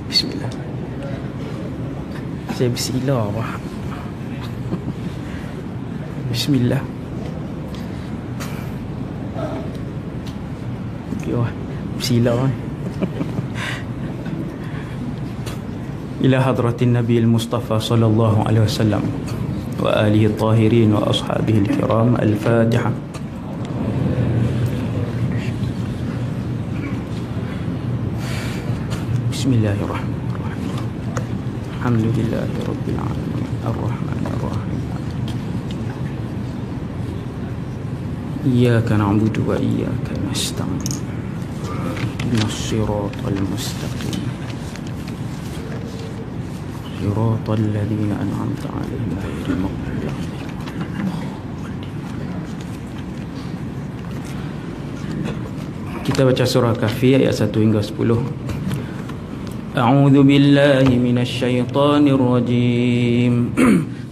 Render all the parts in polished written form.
Bismillah. Saya bismillah. Bismillah. Yo, bismillah. Ila hadratin Nabi al-Mustafa sallallahu alaihi wasallam wa alihi at-tahirin wa ashabihi al-kiram. Al-Fatiha. Bismillahirrahmanirrahim. Alhamdulillahi rabbil alamin. Ar-Rahmanir Rahim. Iyyaka na'budu wa iyyaka nasta'in. Ihdinas siratal mustaqim. Siratal ladzina an'amta 'alaihim ghairil maghdubi 'alaihim. Kita baca surah Kahfi ayat 1 hingga 10. A'udzu billahi minasy syaithanir rajim.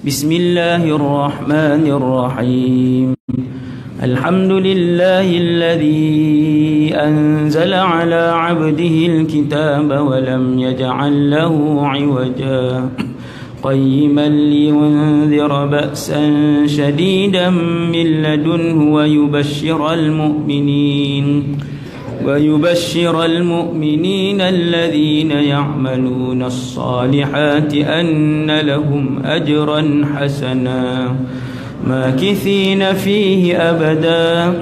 Bismillahirrahmanirrahim. Alhamdulillahilladzi anzala 'ala 'abdihi al-kitaba wa lam yaj'al lahu 'iwaja qayyiman liyunzira ba'san shadidan min ladunhu wa yubashshiral mu'minin الذين يعملون الصالحات أن لهم أجرا حسنا ماكثين فيه أبدا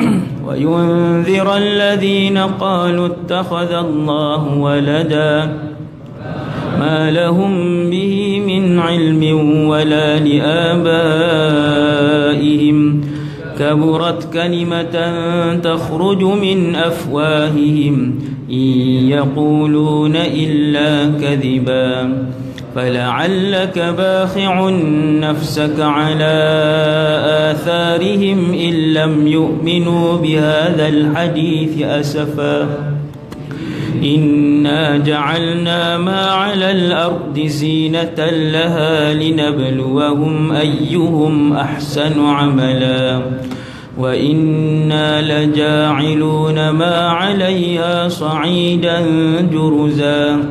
وينذر الذين قالوا اتخذ الله ولدا ما لهم به من علم ولا لآبائهم كبرت كلمة تخرج من أفواههم إن يقولون إلا كذبا فلعلك باخع نفسك على آثارهم إن لم يؤمنوا بهذا الحديث أسفا إنا جعلنا ما على الأرض زينة لها لنبلوهم أيهم أحسن عملا وإنا لجاعلون ما عليها صعيدا جرزا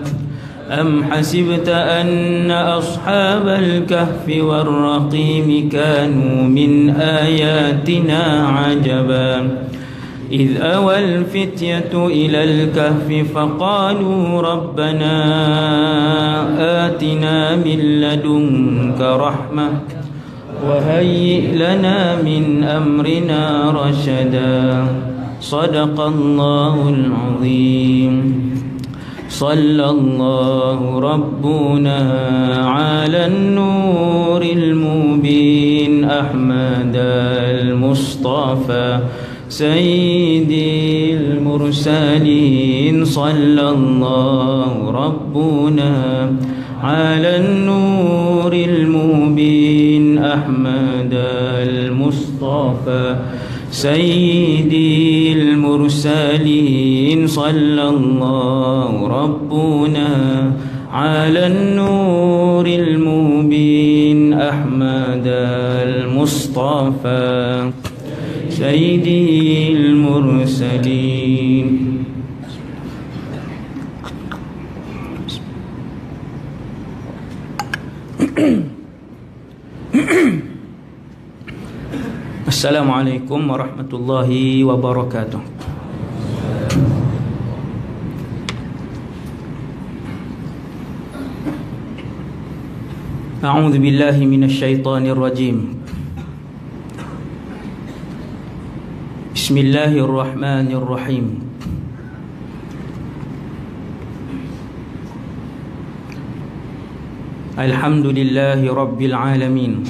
أم حسبت أن أصحاب الكهف والرقيم كانوا من آياتنا عجبا إذ أوى الفتية إلى الكهف فقالوا ربنا آتنا من لدنك رحمة وهيئ لنا من أمرنا رشدا صدق الله العظيم صلى الله ربنا على النور المبين أحمد المصطفى سيدي المرسلين صلى الله ربنا على النور المبين أحمد المصطفى سيدي المرسلين صلى الله ربنا على النور المبين أحمد المصطفى سيدي المرسلين. Assalamualaikum warahmatullahi wabarakatuh. A'udzu billahi minasy syaithanir rajim. Bismillahirrahmanirrahim. Alhamdulillahi rabbil alamin.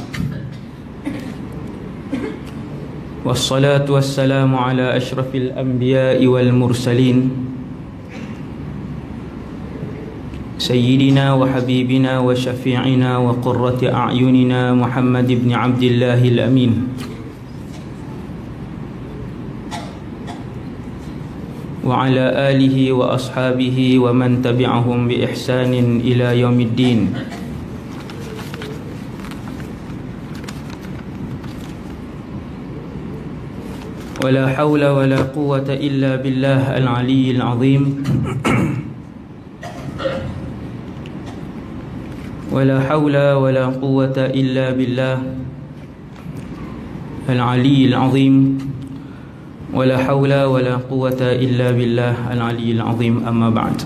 Wassalatu wassalamu ala asyrafil anbiya'i wal mursalin Sayyidina wa habibina wa syafi'ina wa qurrati a'yunina Muhammad ibn Abdillahil amin. Wa ala alihi wa ashabihi wa man tabi'ahum bi ihsanin ila yaumiddin. ولا حول ولا قوة إلا بالله العلي العظيم. ولا حول ولا قوة إلا بالله العلي العظيم ولا حول ولا قوة إلا بالله العلي العظيم أما بعد.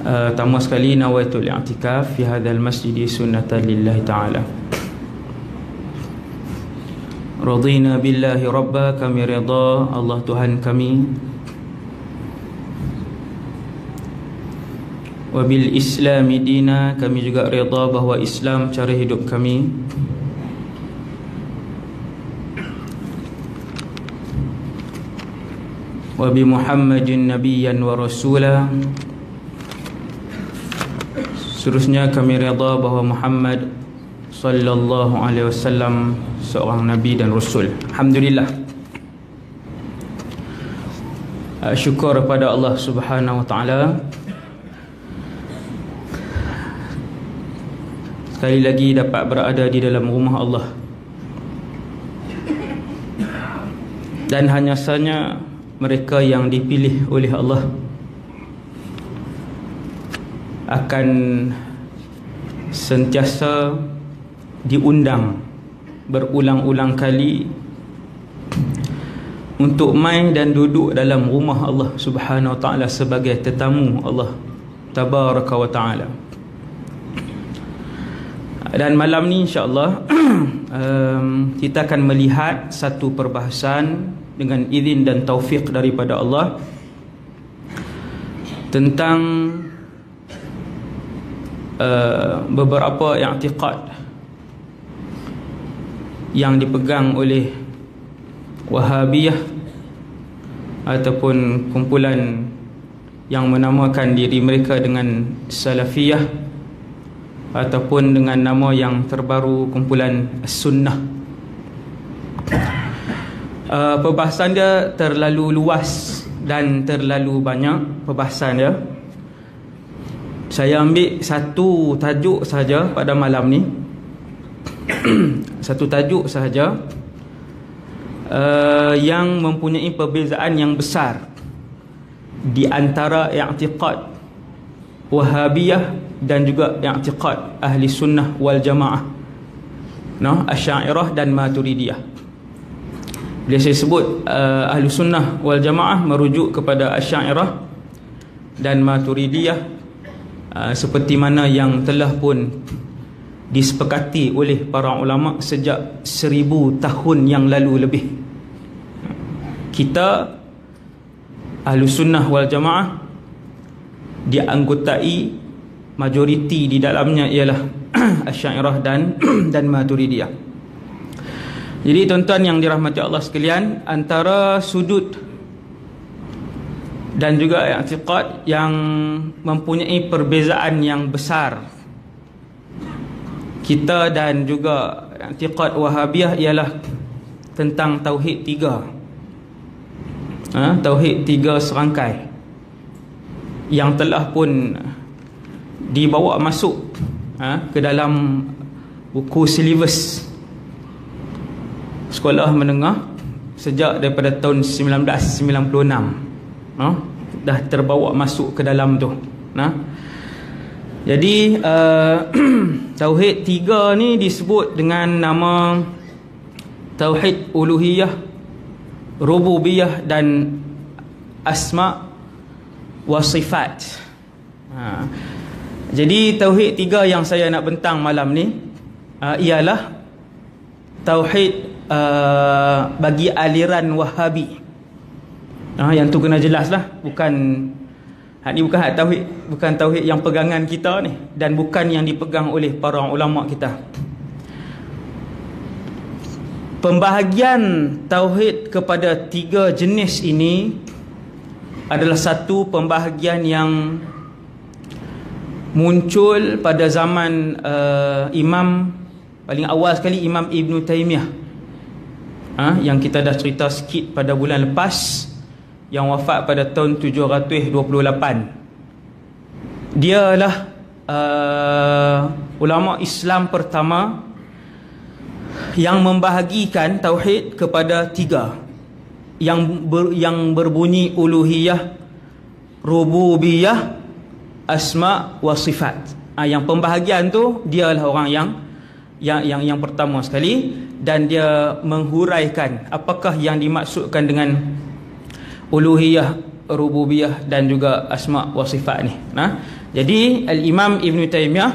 Pertama sekali nawaitul i'tikaf fi hadzal masjid sunnatan lillahi ta'ala. Radina billahi rabba, kami redha Allah Tuhan kami, wa bil islami dina, kami juga redha bahawa Islam cara hidup kami, wa bi Muhammadin nabiyyan wa rasula, seterusnya kami redha bahawa Muhammad sallallahu alaihi wasallam seorang nabi dan rasul. Alhamdulillah, syukur kepada Allah Subhanahu wa taala, sekali lagi dapat berada di dalam rumah Allah. Dan hanya saja mereka yang dipilih oleh Allah akan sentiasa diundang berulang-ulang kali untuk main dan duduk dalam rumah Allah Subhanahu wa taala sebagai tetamu Allah Tabaraka wa taala. Dan malam ni insya-Allah kita akan melihat satu perbahasan dengan izin dan taufik daripada Allah tentang beberapa i'tiqad yang dipegang oleh Wahabiyah ataupun kumpulan yang menamakan diri mereka dengan Salafiyah ataupun dengan nama yang terbaru kumpulan Sunnah. Perbahasan dia terlalu luas dan terlalu banyak perbahasan dia. Saya ambil satu tajuk sahaja pada malam ni. Satu tajuk sahaja yang mempunyai perbezaan yang besar di antara i'tiqad Wahabiyah dan juga i'tiqad Ahli Sunnah wal Jamaah, Asy'ariyah dan Maturidiyah. Bila saya sebut Ahli Sunnah wal Jamaah merujuk kepada Asy'ariyah dan Maturidiyah, seperti mana yang telah pun disepakati oleh para ulama sejak 1000 tahun yang lalu lebih. Kita Ahlus Sunnah wal Jamaah dianggotai, majoriti di dalamnya ialah Asy'ariyah dan Maturidiyah. Jadi tuan-tuan yang dirahmati Allah sekalian, antara sudut dan juga i'tiqad yang mempunyai perbezaan yang besar kita dan juga i'tiqad Wahabiyah ialah tentang tauhid tiga. Tauhid tiga serangkai yang telah pun dibawa masuk ke dalam buku silibus sekolah menengah sejak daripada tahun 1996. Dah terbawa masuk ke dalam tu. Jadi tauhid tiga ni disebut dengan nama tauhid uluhiyah, rububiyah dan asma wa sifat. Jadi tauhid tiga yang saya nak bentang malam ni ialah tauhid bagi aliran Wahabi. Yang tu kena jelas lah, bukan ni bukan tauhid, bukan tauhid yang pegangan kita ni, dan bukan yang dipegang oleh para ulama kita. Pembahagian tauhid kepada tiga jenis ini adalah satu pembahagian yang muncul pada zaman Imam, paling awal sekali Imam Ibn Taymiyah, yang kita dah cerita sikit pada bulan lepas, yang wafat pada tahun 728. Dialah ulama Islam pertama yang membahagikan tauhid kepada tiga, yang berbunyi uluhiyah, rububiyah asma wa sifat. Yang pembahagian tu dialah orang yang pertama sekali, dan dia menghuraikan apakah yang dimaksudkan dengan uluhiyah, rububiyah dan juga asma wa sifat ni. Jadi Al-Imam Ibn Taymiyah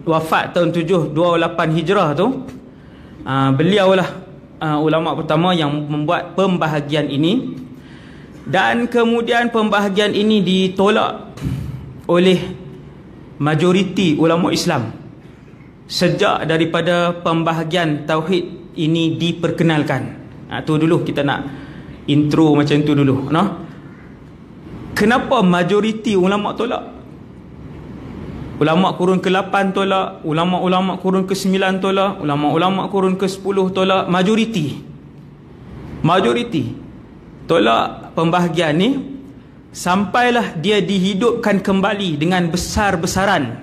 wafat tahun 728 Hijrah tu, beliaulah ulama pertama yang membuat pembahagian ini, dan kemudian pembahagian ini ditolak oleh majoriti ulama Islam sejak daripada pembahagian tauhid ini diperkenalkan. Tu dulu kita nak intro macam tu dulu, Kenapa majoriti ulama tolak? Ulama kurun ke-8 tolak, ulama-ulama kurun ke-9 tolak, ulama-ulama kurun ke-10 tolak. Majoriti tolak pembahagian ni, sampailah dia dihidupkan kembali dengan besar-besaran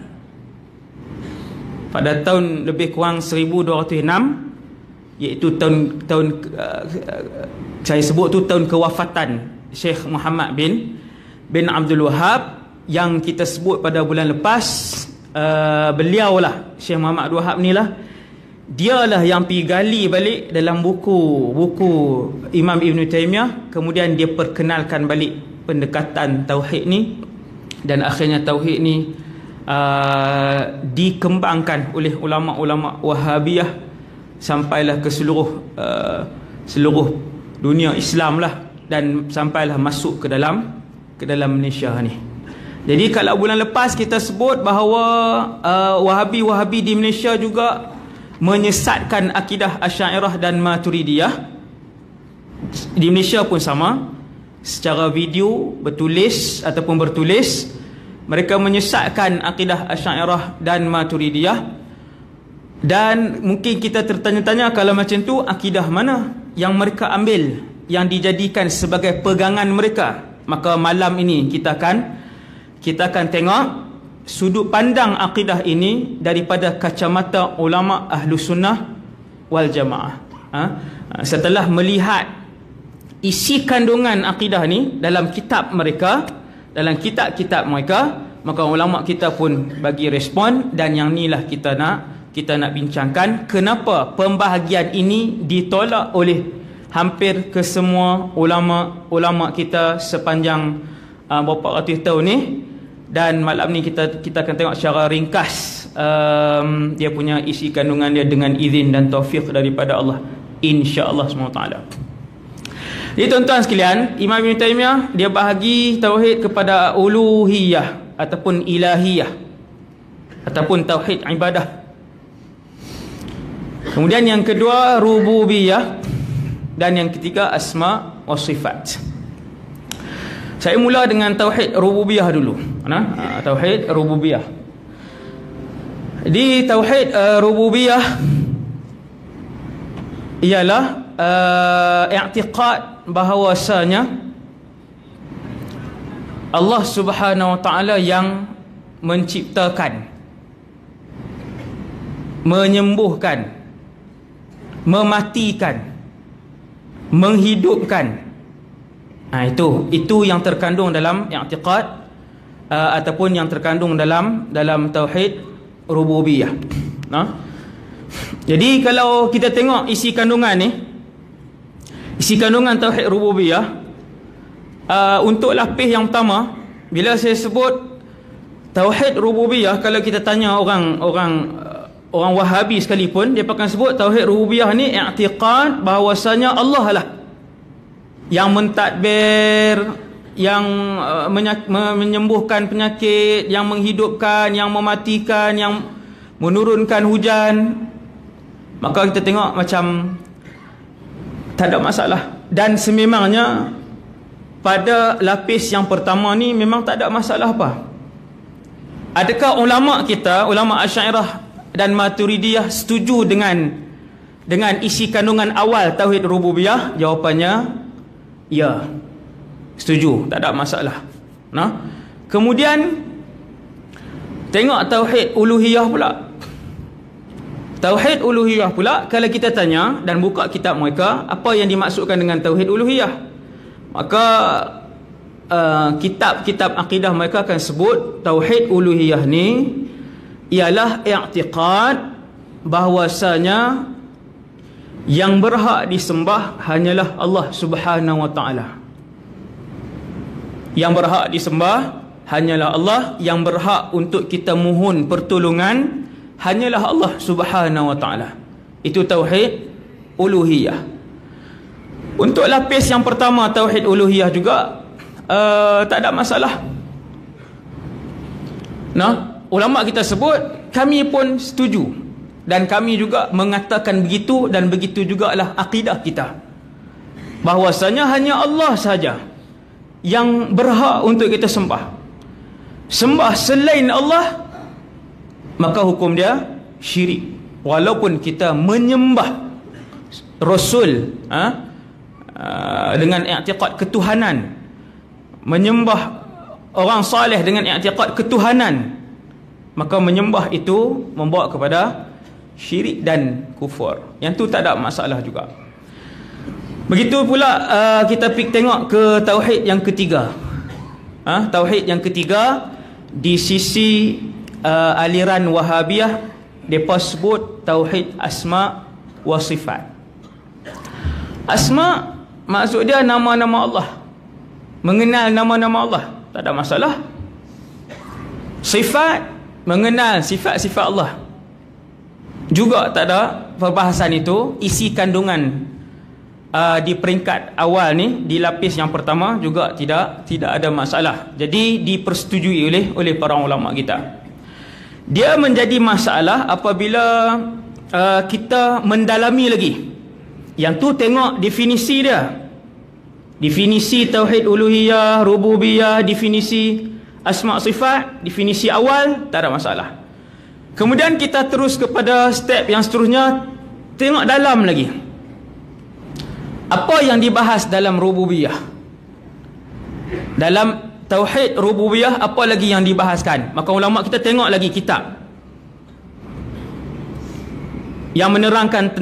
pada tahun lebih kurang 1206, iaitu tahun saya sebut tu tahun kewafatan Syekh Muhammad bin Abdul Wahab, yang kita sebut pada bulan lepas. Beliau lah, Syekh Muhammad Abdul Wahab ni lah, dialah yang pergi gali balik dalam buku Imam Ibn Taymiyah, kemudian dia perkenalkan balik pendekatan tauhid ni, dan akhirnya tauhid ni dikembangkan oleh ulama-ulama Wahabiyah sampailah ke seluruh dunia Islam lah, dan sampailah masuk ke dalam Malaysia ni. Jadi kalau bulan lepas kita sebut bahawa Wahabi di Malaysia juga menyesatkan akidah Asy'ariyah dan Maturidiyah. Di Malaysia pun sama, secara video bertulis mereka menyesatkan akidah Asy'ariyah dan Maturidiyah. Dan mungkin kita tertanya-tanya, kalau macam tu akidah mana yang mereka ambil, yang dijadikan sebagai pegangan mereka? Maka malam ini kita akan tengok sudut pandang akidah ini daripada kacamata ulama Ahlus Sunnah wal Jamaah. Setelah melihat isi kandungan akidah ni dalam kitab mereka, dalam kitab-kitab mereka, maka ulama kita pun bagi respon, dan yang inilah kita nak bincangkan kenapa pembahagian ini ditolak oleh hampir kesemua ulama kita sepanjang berapa ratus tahun ni. Dan malam ni kita akan tengok secara ringkas dia punya isi kandungan dia dengan izin dan taufik daripada Allah, insya-Allah SWT. Jadi tuan-tuan sekalian, Imam Ibn Taymiyah dia bahagi tauhid kepada uluhiyah ataupun ilahiyah ataupun tauhid ibadah. Kemudian yang kedua rububiyah, dan yang ketiga asma wa sifat. Saya mula dengan tauhid rububiyah dulu. Tauhid rububiyah. Di tauhid rububiyah ialah i'tiqad bahawasanya Allah Subhanahu wa taala yang menciptakan, menyembuhkan, mematikan, menghidupkan. Itu yang terkandung dalam i'tiqad ataupun yang terkandung dalam tauhid rububiyah. Jadi kalau kita tengok isi kandungan ni, isi kandungan tauhid rububiyah, untuk lapis yang pertama, bila saya sebut tauhid rububiyah, kalau kita tanya orang Wahabi sekalipun, dia akan sebut tauhid rububiyah ni i'tiqad bahawasanya Allah lah yang mentadbir, yang menyembuhkan penyakit, yang menghidupkan, yang mematikan, yang menurunkan hujan. Maka kita tengok macam tak ada masalah. Dan sememangnya pada lapis yang pertama ni memang tak ada masalah apa. Adakah ulama kita, ulama Asy'ariyah dan Maturidiyah setuju dengan isi kandungan awal tauhid rububiyah? Jawapannya ya, setuju, tak ada masalah. Kemudian tengok tauhid uluhiyah pula. Tauhid uluhiyah pula, kalau kita tanya dan buka kitab mereka, apa yang dimaksudkan dengan tauhid uluhiyah? Maka kitab-kitab akidah mereka akan sebut tauhid uluhiyah ni ialah i'tiqad bahwasanya yang berhak disembah hanyalah Allah Subhanahu wa taala. Yang berhak disembah hanyalah Allah, yang berhak untuk kita mohon pertolongan hanyalah Allah Subhanahu wa taala. Itu tauhid uluhiyah. Untuk lapis yang pertama tauhid uluhiyah juga tak ada masalah. Nah, ulama kita sebut, kami pun setuju dan kami juga mengatakan begitu, dan begitu jugalah akidah kita, bahwasanya hanya Allah saja yang berhak untuk kita sembah. Sembah selain Allah, maka hukum dia syirik. Walaupun kita menyembah Rasul dengan i'tiqad ketuhanan, menyembah orang saleh dengan i'tiqad ketuhanan, maka menyembah itu membawa kepada syirik dan kufur. Yang tu tak ada masalah juga. Begitu pula kita tengok ke tauhid yang ketiga. Tauhid yang ketiga di sisi aliran Wahabiyah, mereka sebut tauhid asma wa sifat. Asma maksud dia nama-nama Allah, mengenal nama-nama Allah, tak ada masalah. Sifat, mengenal sifat-sifat Allah, juga tak ada perbahasan itu. Isi kandungan di peringkat awal ni, di lapis yang pertama juga tidak ada masalah. Jadi dipersetujui oleh para ulama kita. Dia menjadi masalah apabila kita mendalami lagi. Yang tu tengok definisi dia, definisi tauhid uluhiyah, rububiyah, definisi asma sifat, definisi awal, tak ada masalah. Kemudian kita terus kepada step yang seterusnya, tengok dalam lagi. Apa yang dibahas dalam rububiyah? Dalam tauhid rububiyah, apa lagi yang dibahaskan? Maka ulama kita tengok lagi kitab yang menerangkan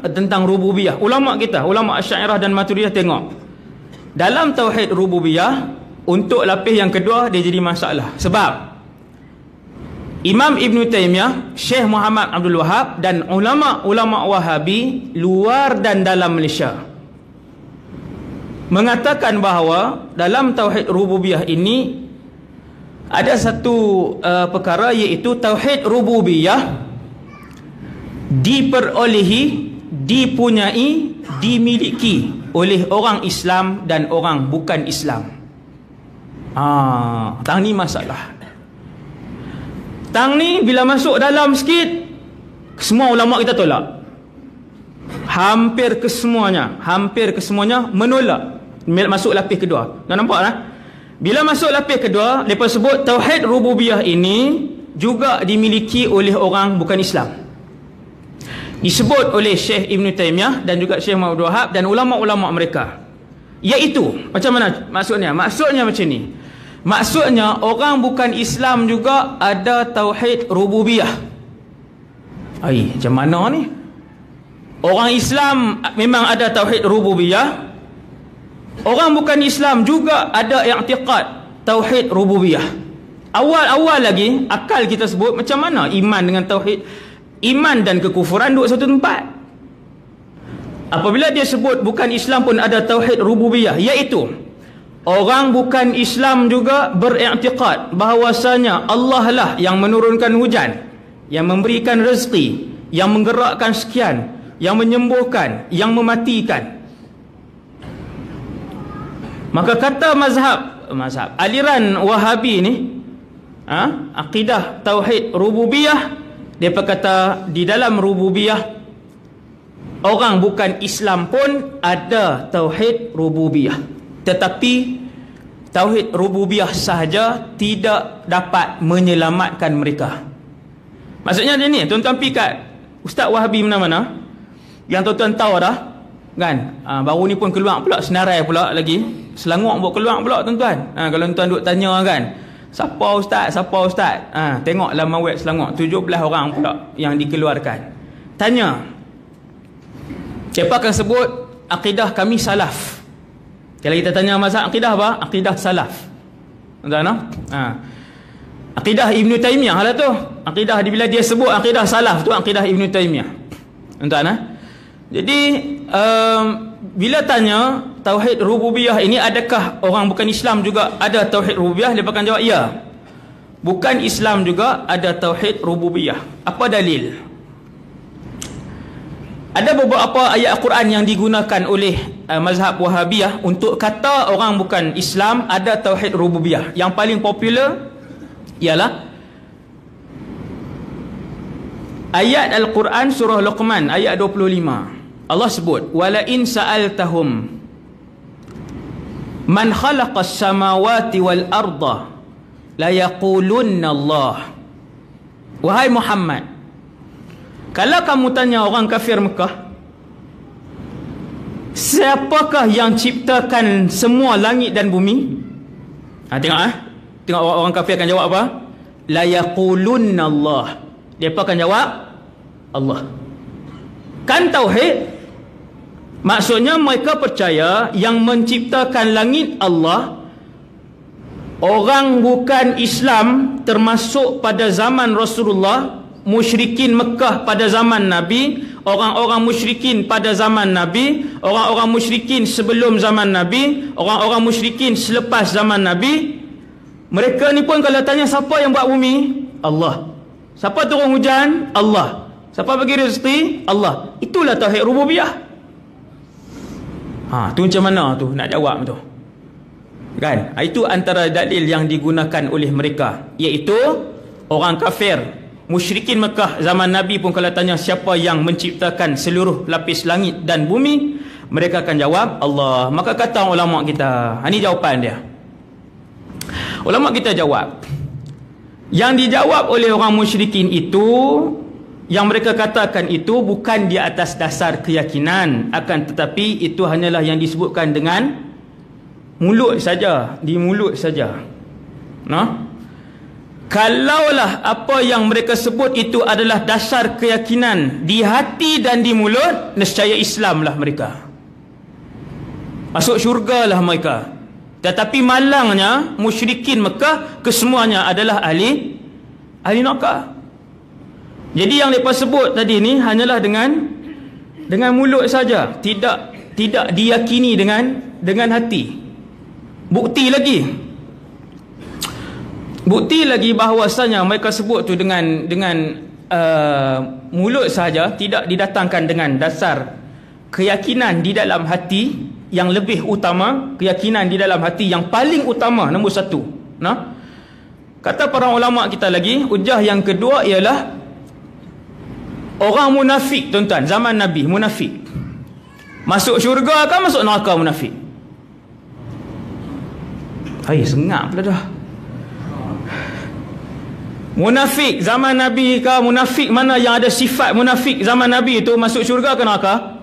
tentang rububiyah. Ulama kita, ulama Asy'ariyah dan Maturidiyah, tengok dalam tauhid rububiyah, untuk lapis yang kedua dia jadi masalah. Sebab Imam Ibn Taymiyah, Syekh Muhammad Abdul Wahab dan ulama-ulama Wahabi luar dan dalam Malaysia mengatakan bahawa dalam tauhid rububiyah ini ada satu perkara, iaitu tauhid rububiyah diperolehi, dipunyai, dimiliki oleh orang Islam dan orang bukan Islam. Tang ni masalah. Tang ni bila masuk dalam sikit, semua ulama kita tolak. Hampir kesemuanya menolak. Masuk lapis kedua. Dah nampak lah? Bila masuk lapis kedua, mereka sebut tauhid rububiyah ini juga dimiliki oleh orang bukan Islam. Disebut oleh Syekh Ibn Taymiyah dan juga Syekh Muhammad Abdul Wahab dan ulama-ulama mereka. Iaitu, macam mana maksudnya? Maksudnya macam ni. Maksudnya orang bukan Islam juga ada tauhid rububiyah. Macam mana ni? Orang Islam memang ada tauhid rububiyah, orang bukan Islam juga ada i'tiqad tauhid rububiyah. Awal-awal lagi akal kita sebut macam mana iman dengan tauhid, iman dan kekufuran duduk satu tempat. Apabila dia sebut bukan Islam pun ada tauhid rububiyah, iaitu orang bukan Islam juga beriktikad bahawasanya Allah lah yang menurunkan hujan, yang memberikan rezeki, yang menggerakkan sekian, yang menyembuhkan, yang mematikan. Maka kata mazhab aliran Wahabi ni, akidah tauhid rububiyah, dia berkata di dalam rububiyah orang bukan Islam pun ada tauhid rububiyah. Tetapi tauhid rububiyah sahaja tidak dapat menyelamatkan mereka. Maksudnya dia ni, tuan-tuan pergi kat Ustaz Wahabi mana-mana yang tuan-tuan tahu dah kan, baru ni pun keluar pula senarai pula lagi, Selangor buat keluar pula tuan-tuan. Kalau tuan-tuan duk tanya kan, siapa ustaz, tengok laman web Selangor, 17 orang pula yang dikeluarkan. Tanya, siapa akan sebut akidah kami salaf, Kalau kita tanya mazhab akidah apa? Akidah salaf. Tuan-tuan, akidah Ibn Taymiyah lah tu. Akidah bila dia sebut akidah salaf tu akidah Ibn Taymiyah. Tuan-tuan, jadi bila tanya tauhid rububiyah ini, adakah orang bukan Islam juga ada tauhid rububiyah? Dia akan jawab ya. Bukan Islam juga ada tauhid rububiyah. Apa dalil? Ada beberapa ayat Al-Quran yang digunakan oleh mazhab Wahabiyah untuk kata orang bukan Islam ada tauhid rububiyah. Yang paling popular ialah ayat Al-Quran surah Luqman ayat 25. Allah sebut, wala in sa'altahum man khalaqas samawati wal arda la yaqulunna Allah. Wahai Muhammad, kalau kamu tanya orang kafir Mekah, siapakah yang ciptakan semua langit dan bumi? Tengok orang kafir akan jawab apa? La yaqulunna Allah. Dia akan jawab Allah. Kan tauhid? Maksudnya mereka percaya yang menciptakan langit Allah. Orang bukan Islam termasuk pada zaman Rasulullah, musyrikin Mekah pada zaman Nabi, orang-orang musyrikin pada zaman Nabi, orang-orang musyrikin sebelum zaman Nabi, orang-orang musyrikin selepas zaman Nabi. Mereka ni pun kalau tanya siapa yang buat bumi? Allah. Siapa turun hujan? Allah. Siapa bagi rezeki? Allah. Itulah tauhid rububiyah. Tu macam mana tu nak jawab tu? Kan? Itu antara dalil yang digunakan oleh mereka, iaitu orang kafir musyrikin Mekah zaman Nabi pun kalau tanya siapa yang menciptakan seluruh lapis langit dan bumi, mereka akan jawab Allah. Maka kata ulama kita, ini jawapan dia. Ulama kita jawab, yang dijawab oleh orang musyrikin itu, yang mereka katakan itu bukan di atas dasar keyakinan, akan tetapi itu hanyalah yang disebutkan dengan mulut saja, di mulut saja. Kalaulah apa yang mereka sebut itu adalah dasar keyakinan di hati dan di mulut, nescaya Islamlah mereka, masuk syurgalah mereka. Tetapi malangnya musyrikin Mekah kesemuanya adalah ahli neraka. Jadi yang mereka sebut tadi ni hanyalah dengan mulut saja, tidak diyakini dengan hati. Bukti lagi bahawasanya mereka sebut tu dengan mulut saja, tidak didatangkan dengan dasar keyakinan di dalam hati yang lebih utama, keyakinan di dalam hati yang paling utama, nombor satu. Kata para ulama kita lagi, hujah yang kedua ialah orang munafik, tuan-tuan, zaman Nabi munafik. Masuk syurga kan masuk neraka munafik? Sengap pula dah. Munafik zaman Nabi ke munafik mana yang ada sifat munafik zaman Nabi itu masuk syurga ke neraka?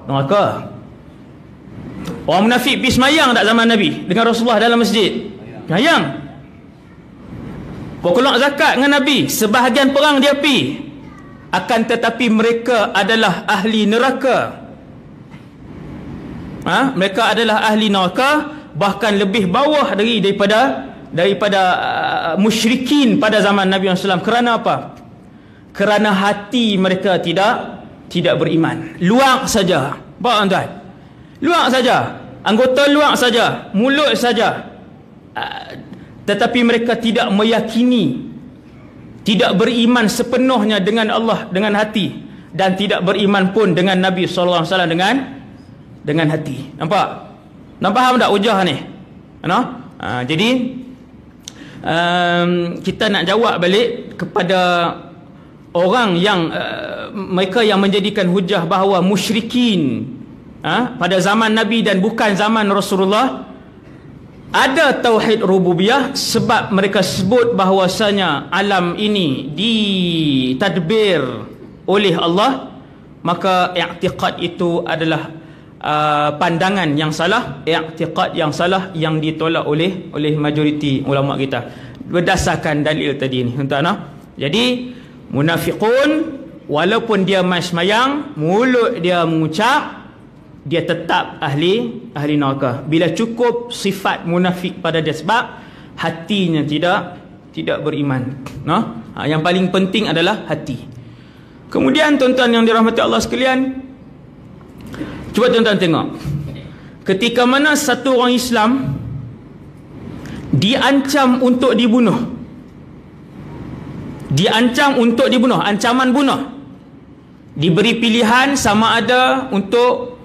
Neraka. Orang munafik pergi semayang tak zaman Nabi dengan Rasulullah dalam masjid? Semayang. Keluar zakat dengan Nabi, sebahagian perang dia pergi. Akan tetapi mereka adalah ahli neraka. Mereka adalah ahli neraka, bahkan lebih bawah daripada musyrikin pada zaman Nabi SAW. Kerana apa? Kerana hati mereka tidak beriman. Luak saja. Tuan-tuan, luak saja, anggota luak saja, mulut saja, tetapi mereka tidak meyakini, tidak beriman sepenuhnya dengan Allah dengan hati, dan tidak beriman pun dengan Nabi SAW dengan hati. Nampak faham tak hujah ni? Jadi kita nak jawab balik kepada orang yang mereka yang menjadikan hujah bahawa musyrikin pada zaman Nabi dan bukan zaman Rasulullah ada tauhid rububiyah, sebab mereka sebut bahawasanya alam ini ditadbir oleh Allah. Maka i'tiqad itu adalah pandangan yang salah, i'tiqad yang salah yang ditolak oleh majoriti ulama kita berdasarkan dalil tadi ni, tuan-tuan. Jadi munafiqun walaupun dia semayang, mulut dia mengucap dia tetap ahli neraka. Bila cukup sifat munafik pada dia, sebab hatinya tidak beriman. Yang paling penting adalah hati. Kemudian tuan-tuan yang dirahmati Allah sekalian, cuba tuan-tuan tengok, ketika mana satu orang Islam diancam untuk dibunuh, ancaman bunuh, diberi pilihan sama ada untuk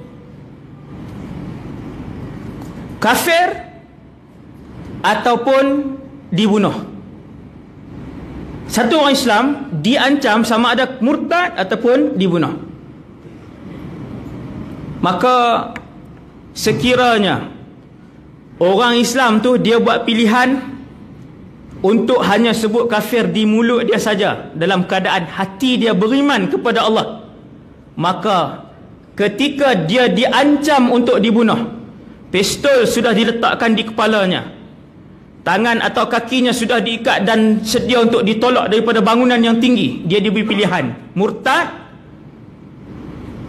kafir ataupun dibunuh. Satu orang Islam diancam sama ada murtad ataupun dibunuh. Maka sekiranya orang Islam tu dia buat pilihan untuk hanya sebut kafir di mulut dia saja, dalam keadaan hati dia beriman kepada Allah, maka ketika dia diancam untuk dibunuh, pistol sudah diletakkan di kepalanya, tangan atau kakinya sudah diikat dan sedia untuk ditolak daripada bangunan yang tinggi, dia diberi pilihan murtad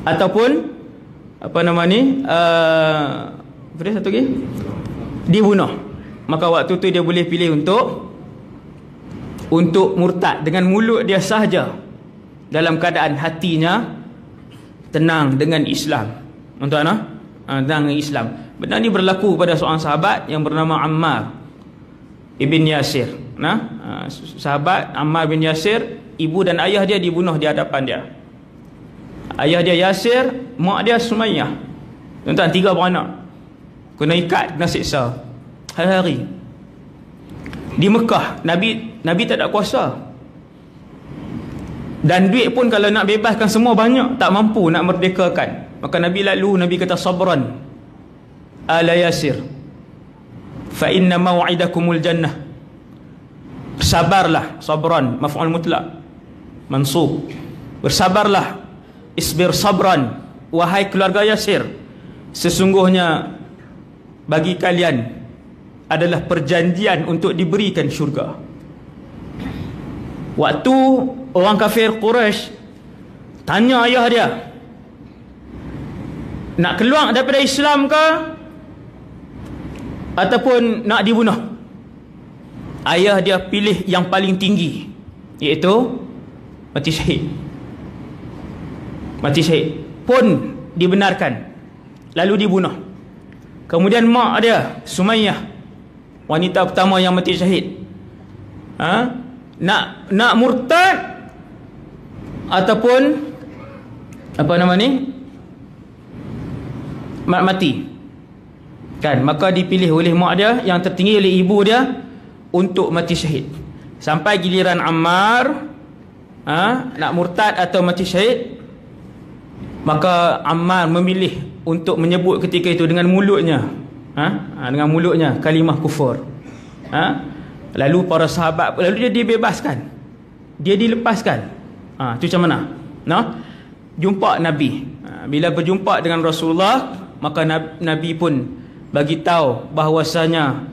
ataupun satu lagi, dibunuh. Maka waktu tu dia boleh pilih untuk murtad dengan mulut dia sahaja, dalam keadaan hatinya tenang dengan Islam. Tuan-tuan, tenang dengan Islam. Benda ni berlaku pada seorang sahabat yang bernama Ammar ibn Yasir. Sahabat Ammar bin Yasir, ibu dan ayah dia dibunuh di hadapan dia. Ayah dia Yasir, mak dia Sumayyah. Tuan-tuan, 3 beranak, kena ikat, kena siksa hari-hari. Di Mekah, Nabi tak ada kuasa, dan duit pun kalau nak bebaskan semua banyak, tak mampu nak merdekakan. Maka Nabi kata, sabran ala Yasir, fa inna maw'idakumul jannah. Bersabarlah, sabran maf'ul mutlaq mansub, bersabarlah, isbir sabran, wahai keluarga Yasir, sesungguhnya bagi kalian adalah perjanjian untuk diberikan syurga. Waktu orang kafir Quraisy tanya ayah dia, nak keluar daripada Islam ke ataupun nak dibunuh, ayah dia pilih yang paling tinggi, iaitu mati syahid. Mati syahid pun dibenarkan, lalu dibunuh. Kemudian mak dia Sumayyah, wanita pertama yang mati syahid, nak murtad ataupun mati kan. Maka dipilih oleh mak dia yang tertinggi, oleh ibu dia, untuk mati syahid. Sampai giliran Ammar nak murtad atau mati syahid, maka Ammar memilih untuk menyebut ketika itu dengan mulutnya, dengan mulutnya kalimah kufur. Lalu para sahabat, lalu dia dibebaskan, dia dilepaskan. Itu macam mana? Jumpa Nabi. Bila berjumpa dengan Rasulullah, maka Nabi pun bagi tahu bahwasanya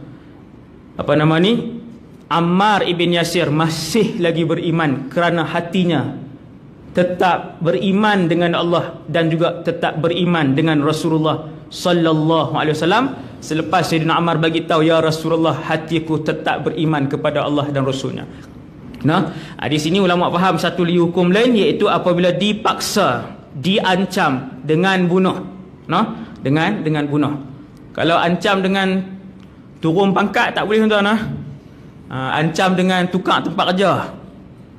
Ammar ibn Yasir masih lagi beriman, kerana hatinya tetap beriman dengan Allah dan juga tetap beriman dengan Rasulullah sallallahu alaihi wasallam. Selepas Sayyidina Ammar bagi tahu, ya Rasulullah, hatiku tetap beriman kepada Allah dan Rasulnya. Di sini ulama faham satu lagi hukum lain, iaitu apabila dipaksa, diancam dengan bunuh. Dengan bunuh. Kalau ancam dengan turun pangkat tak boleh, tuan-tuan. Ancam dengan tukar tempat kerja,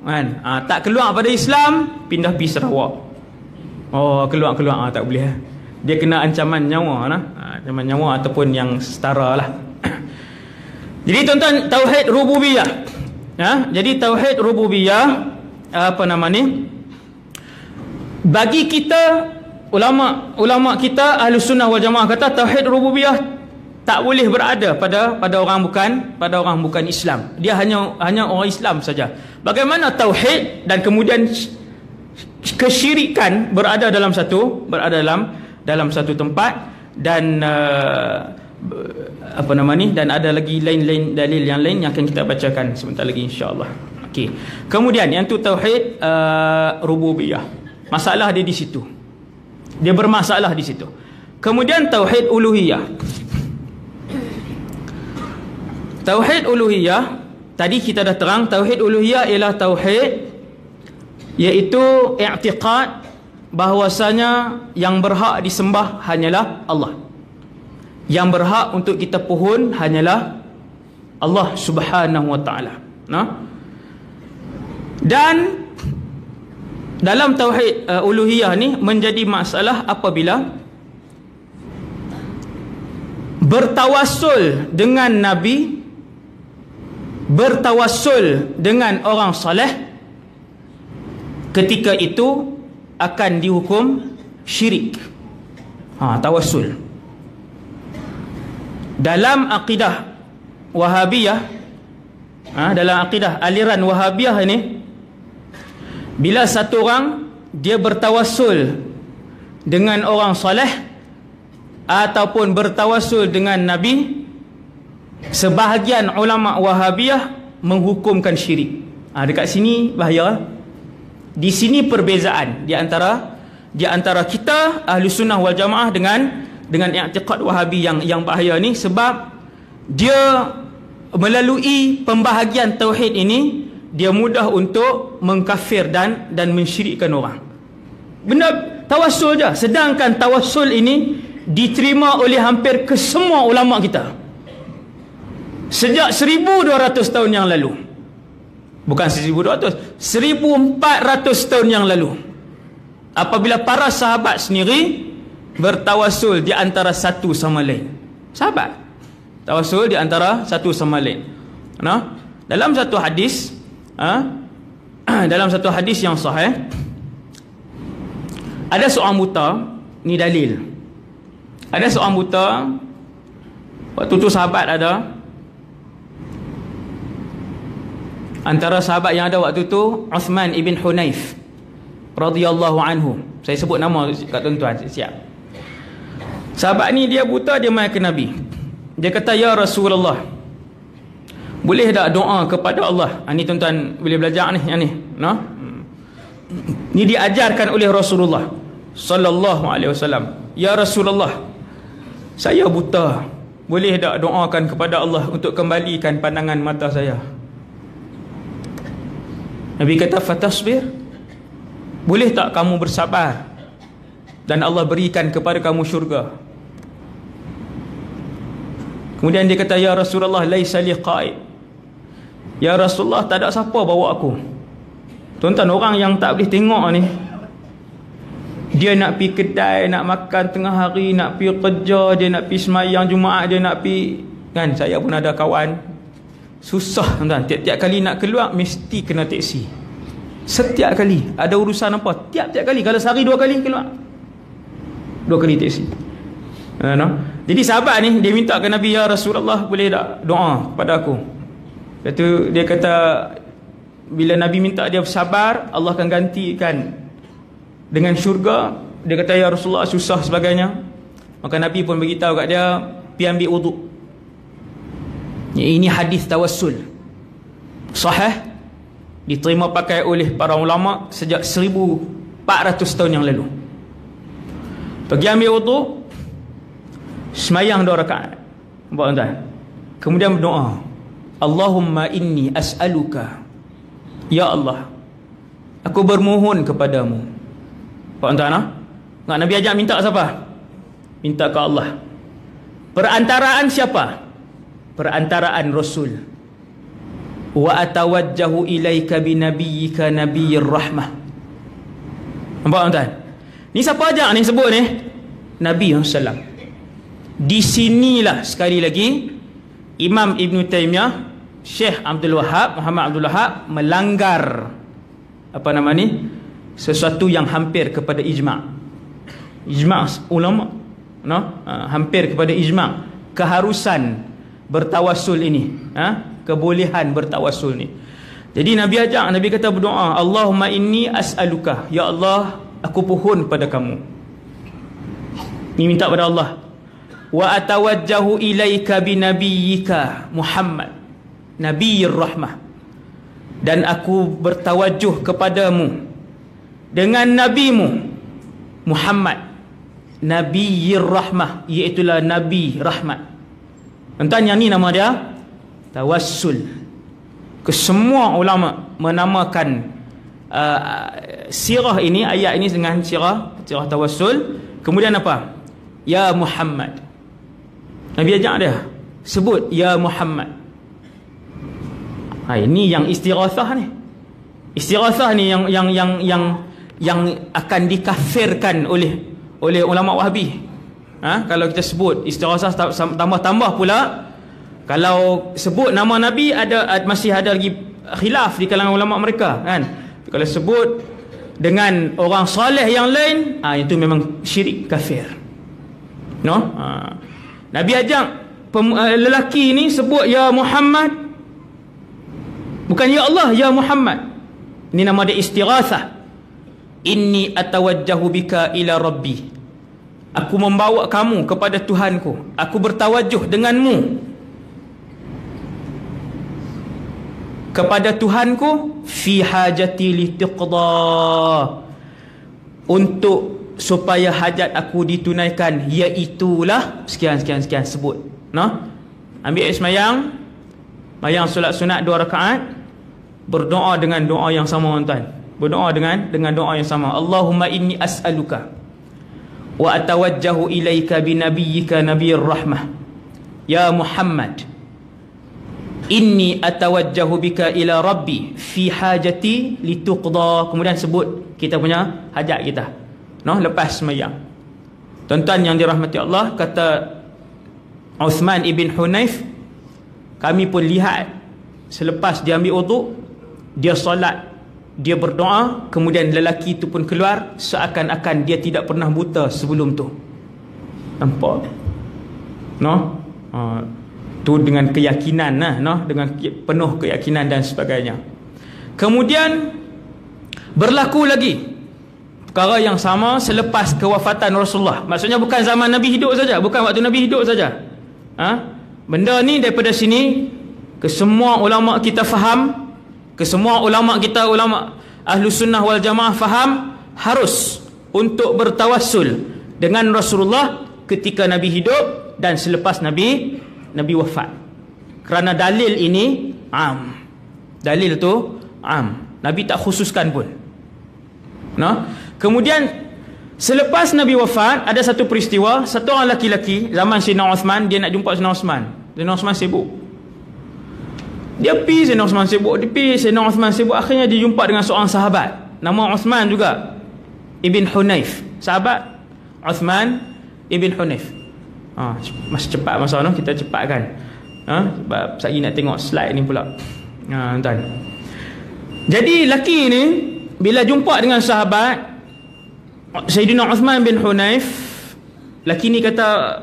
kan? Tak keluar pada Islam, pindah pergi Sarawak. Keluar tak boleh. Dia kena ancaman nyawa, ancaman nyawa ataupun yang setara lah. Jadi tuan-tuan, tauhid rububiyah. Jadi tauhid rububiyah bagi kita, ulama kita Ahlus Sunnah wal Jamaah kata tauhid rububiyah tak boleh berada pada orang bukan Islam. Dia hanya orang Islam saja. Bagaimana tauhid dan kemudian kesyirikan berada dalam satu tempat, dan dan ada lagi lain dalil yang lain yang akan kita bacakan sebentar lagi, insya-Allah. Okey. Kemudian yang tu tauhid rububiyah. Masalah dia di situ. Dia bermasalah di situ. Kemudian tauhid uluhiyah. Tauhid uluhiyah, tadi kita dah terang, tauhid uluhiyah ialah tauhid iaitu i'tiqad bahwasanya yang berhak disembah hanyalah Allah. Yang berhak untuk kita pohon hanyalah Allah Subhanahu wa taala. Dan dalam tauhid uluhiyah ni menjadi masalah apabila bertawassul dengan nabi, bertawassul dengan orang soleh, ketika itu akan dihukum syirik. Tawassul. Dalam akidah Wahabiyah, dalam akidah aliran Wahabiyah ini, bila satu orang dia bertawassul dengan orang soleh ataupun bertawassul dengan nabi, sebahagian ulama Wahabiyah menghukumkan syirik. Dekat sini bahaya. Di sini perbezaan di antara kita ahli sunnah wal jamaah dengan i'tiqad Wahabi yang bahaya ni, sebab dia melalui pembahagian tauhid ini dia mudah untuk mengkafir dan mensyirikkan orang. Benda tawassul je, sedangkan tawassul ini diterima oleh hampir kesemua ulama kita sejak 1200 tahun yang lalu. Bukan 1200, 1400 tahun yang lalu, apabila para sahabat sendiri bertawassul di antara satu sama lain. Sahabat tawassul di antara satu sama lain. Dalam satu hadis, dalam satu hadis yang sahih, ada seorang buta, ni dalil. Ada seorang buta, waktu tu sahabat ada, antara sahabat yang ada waktu tu Uthman ibn Hunayf radhiyallahu anhu. Saya sebut nama kat tuan-tuan, siap. Sahabat ni dia buta, dia mai ke Nabi. Dia kata, ya Rasulullah, boleh tak doa kepada Allah? Ni tuan-tuan boleh belajar ni, yang ni. Ni diajarkan oleh Rasulullah sallallahu alaihi wasallam. Ya Rasulullah, saya buta, boleh tak doakan kepada Allah untuk kembalikan pandangan mata saya? Nabi kata, fatasbir, boleh tak kamu bersabar dan Allah berikan kepada kamu syurga? Kemudian dia kata, ya Rasulullah, laisa li qaid. Ya Rasulullah, tak ada siapa bawa aku. Tuan-tuan, orang yang tak boleh tengok ni, dia nak pergi kedai, nak makan tengah hari, nak pergi kerja, dia nak pergi semayang Jumaat, dia nak pergi, kan, saya pun ada kawan, susah tuan-tuan, tiap-tiap kali nak keluar mesti kena teksi. Setiap kali ada urusan apa, tiap-tiap kali, kalau sehari 2 kali keluar, 2 kali teksi. Jadi sahabat ni dia minta ke Nabi, ya Rasulullah, boleh tak doa kepada aku? Dia kata bila Nabi minta dia bersabar, Allah akan gantikan dengan syurga. Dia kata, ya Rasulullah, susah sebagainya. Maka Nabi pun beritahu kat dia, pergi ambil wuduk. Ini hadis tawassul sahih, diterima pakai oleh para ulama sejak 1400 tahun yang lalu. Pergi ambil wuduk, semayang 2 rakaat, tuan-tuan. Kemudian berdoa, Allahumma inni as'aluka, ya Allah, aku bermohon kepadamu. Tuan-tuan, Nabi ajak minta siapa? Minta ke Allah. Perantaraan siapa? Perantaraan Rasul. Wa atawajjahu ilaika binabiyyika nabiyyir rahmah. Nampak tuan-tuan? Ni siapa ajak ni sebut ni? Nabi SAW. Di sinilah sekali lagi Imam Ibn Taymiyah, Syekh Abdul Wahab, Muhammad Abdul Wahab melanggar apa nama ni, sesuatu yang hampir kepada ijma'. Ijma' ulama, hampir kepada ijma' keharusan bertawassul ini, kebolehan bertawassul ni. Jadi Nabi ajak, Nabi kata berdoa, Allahumma inni as'aluka, ya Allah, aku pohon pada kamu. Ni minta pada Allah. Wa atawajjahu ilaika binabiyyika Muhammad nabiyyir rahmah, dan aku bertawajuh kepadamu dengan nabimu Muhammad Nabiyyir Rahmah, iaitulah Nabi Rahmat. Tuan-tuan, yang ni nama dia tawassul. Kesemua ulama menamakan sirah ini, ayat ini dengan sirah tawassul. Kemudian apa? Ya Muhammad. Nabi ajak dia sebut ya Muhammad. Ini yang istighatsah ni. Istighatsah ni yang akan dikafirkan oleh ulama Wahabi. Kalau kita sebut istighatsah, tambah pula kalau sebut nama Nabi, masih ada lagi khilaf di kalangan ulama mereka, kan. Kalau sebut dengan orang soleh yang lain, itu memang syirik, kafir. Nabi ajak lelaki ni sebut ya Muhammad, bukan ya Allah, ya Muhammad. Ini nama dia istighatsah. Inni atawajjahu bika ila rabbi, aku membawa kamu kepada Tuhanku, aku bertawajuh denganmu kepada Tuhanku, fi hajati litiqda, untuk supaya hajat aku ditunaikan, iaitulah sekian sebut. Ambil air semayang solat sunat 2 rakaat, berdoa dengan doa yang sama, tuan. Berdoa dengan doa yang sama. Allahumma inni as'aluka wa atawajjahu ilaika binabiyyika nabiyyir rahmah ya Muhammad, inni atawajjahu bika ila rabbi fi hajati lituqda. Kemudian sebut kita punya hajat kita, lepas semayang. Tuan-tuan yang dirahmati Allah, kata Uthman ibn Hunayf, kami pun lihat selepas dia ambil wuduk, dia solat, dia berdoa, kemudian lelaki itu pun keluar seakan-akan dia tidak pernah buta sebelum tu. Nampak? Tu dengan keyakinan, dengan penuh keyakinan dan sebagainya. Kemudian berlaku lagi perkara yang sama selepas kewafatan Rasulullah. Maksudnya bukan zaman Nabi hidup saja, bukan waktu Nabi hidup saja. Benda ni daripada sini kesemua ulama kita faham, kesemua ulama kita, ulama ahlu sunnah wal jamaah faham, harus untuk bertawassul dengan Rasulullah ketika Nabi hidup dan selepas Nabi wafat. Kerana dalil ini am. Dalil tu am. Nabi tak khususkan pun. Kemudian selepas Nabi wafat, ada satu peristiwa, satu orang laki-laki zaman Sayyidina Uthman, dia nak jumpa Sayyidina Uthman. Sayyidina Uthman sibuk. Dia pergi, Sayyidina Uthman sibuk. Dia pergi, Sayyidina Uthman sibuk. Akhirnya dia jumpa dengan seorang sahabat, nama Uthman juga, Ibn Hunayf. Sahabat Uthman Ibn Hunayf. Masih cepat masa ni, kita cepatkan. Sebab saya nak tengok slide ni pula. Tuan. Jadi laki ni bila jumpa dengan sahabat Sayyidina Uthman bin Hunayf, laki ni kata,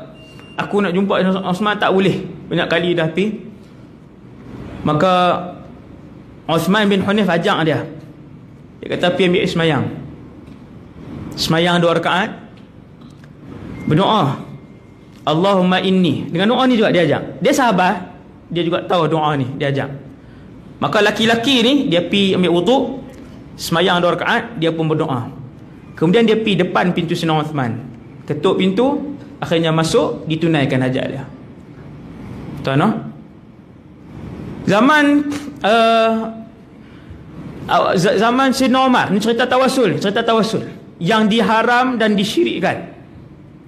aku nak jumpa Uthman, tak boleh, banyak kali dah pergi. Maka Uthman bin Hunayf ajak dia. Dia kata, pergi ambil semayang. Semayang 2 rakaat, berdoa Allahumma inni. Dengan doa ni juga dia ajak. Dia sahabat, dia juga tahu doa ni, dia ajak. Maka laki-laki ni dia pergi ambil wuduk, semayang 2 rakaat, dia pun berdoa. Kemudian dia pergi depan pintu Sayyidina Uthman, ketuk pintu, akhirnya masuk, ditunaikan hajat dia. Tuan, zaman zaman Sayyidina Umar, ni cerita tawassul, yang diharam dan disyirikkan.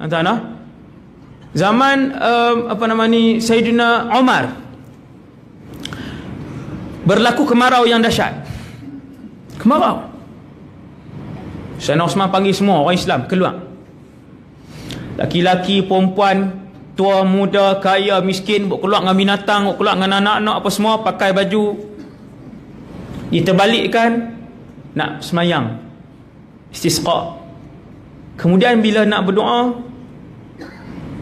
Tuan, zaman Sayyidina Umar, berlaku kemarau yang dahsyat. Kemarau. Sayyidina Uthman panggil semua orang Islam keluar. Laki-laki, perempuan, tua, muda, kaya, miskin, keluar dengan binatang, keluar dengan anak-anak, apa semua, pakai baju diterbalikkan, nak semayang istisqa. Kemudian bila nak berdoa,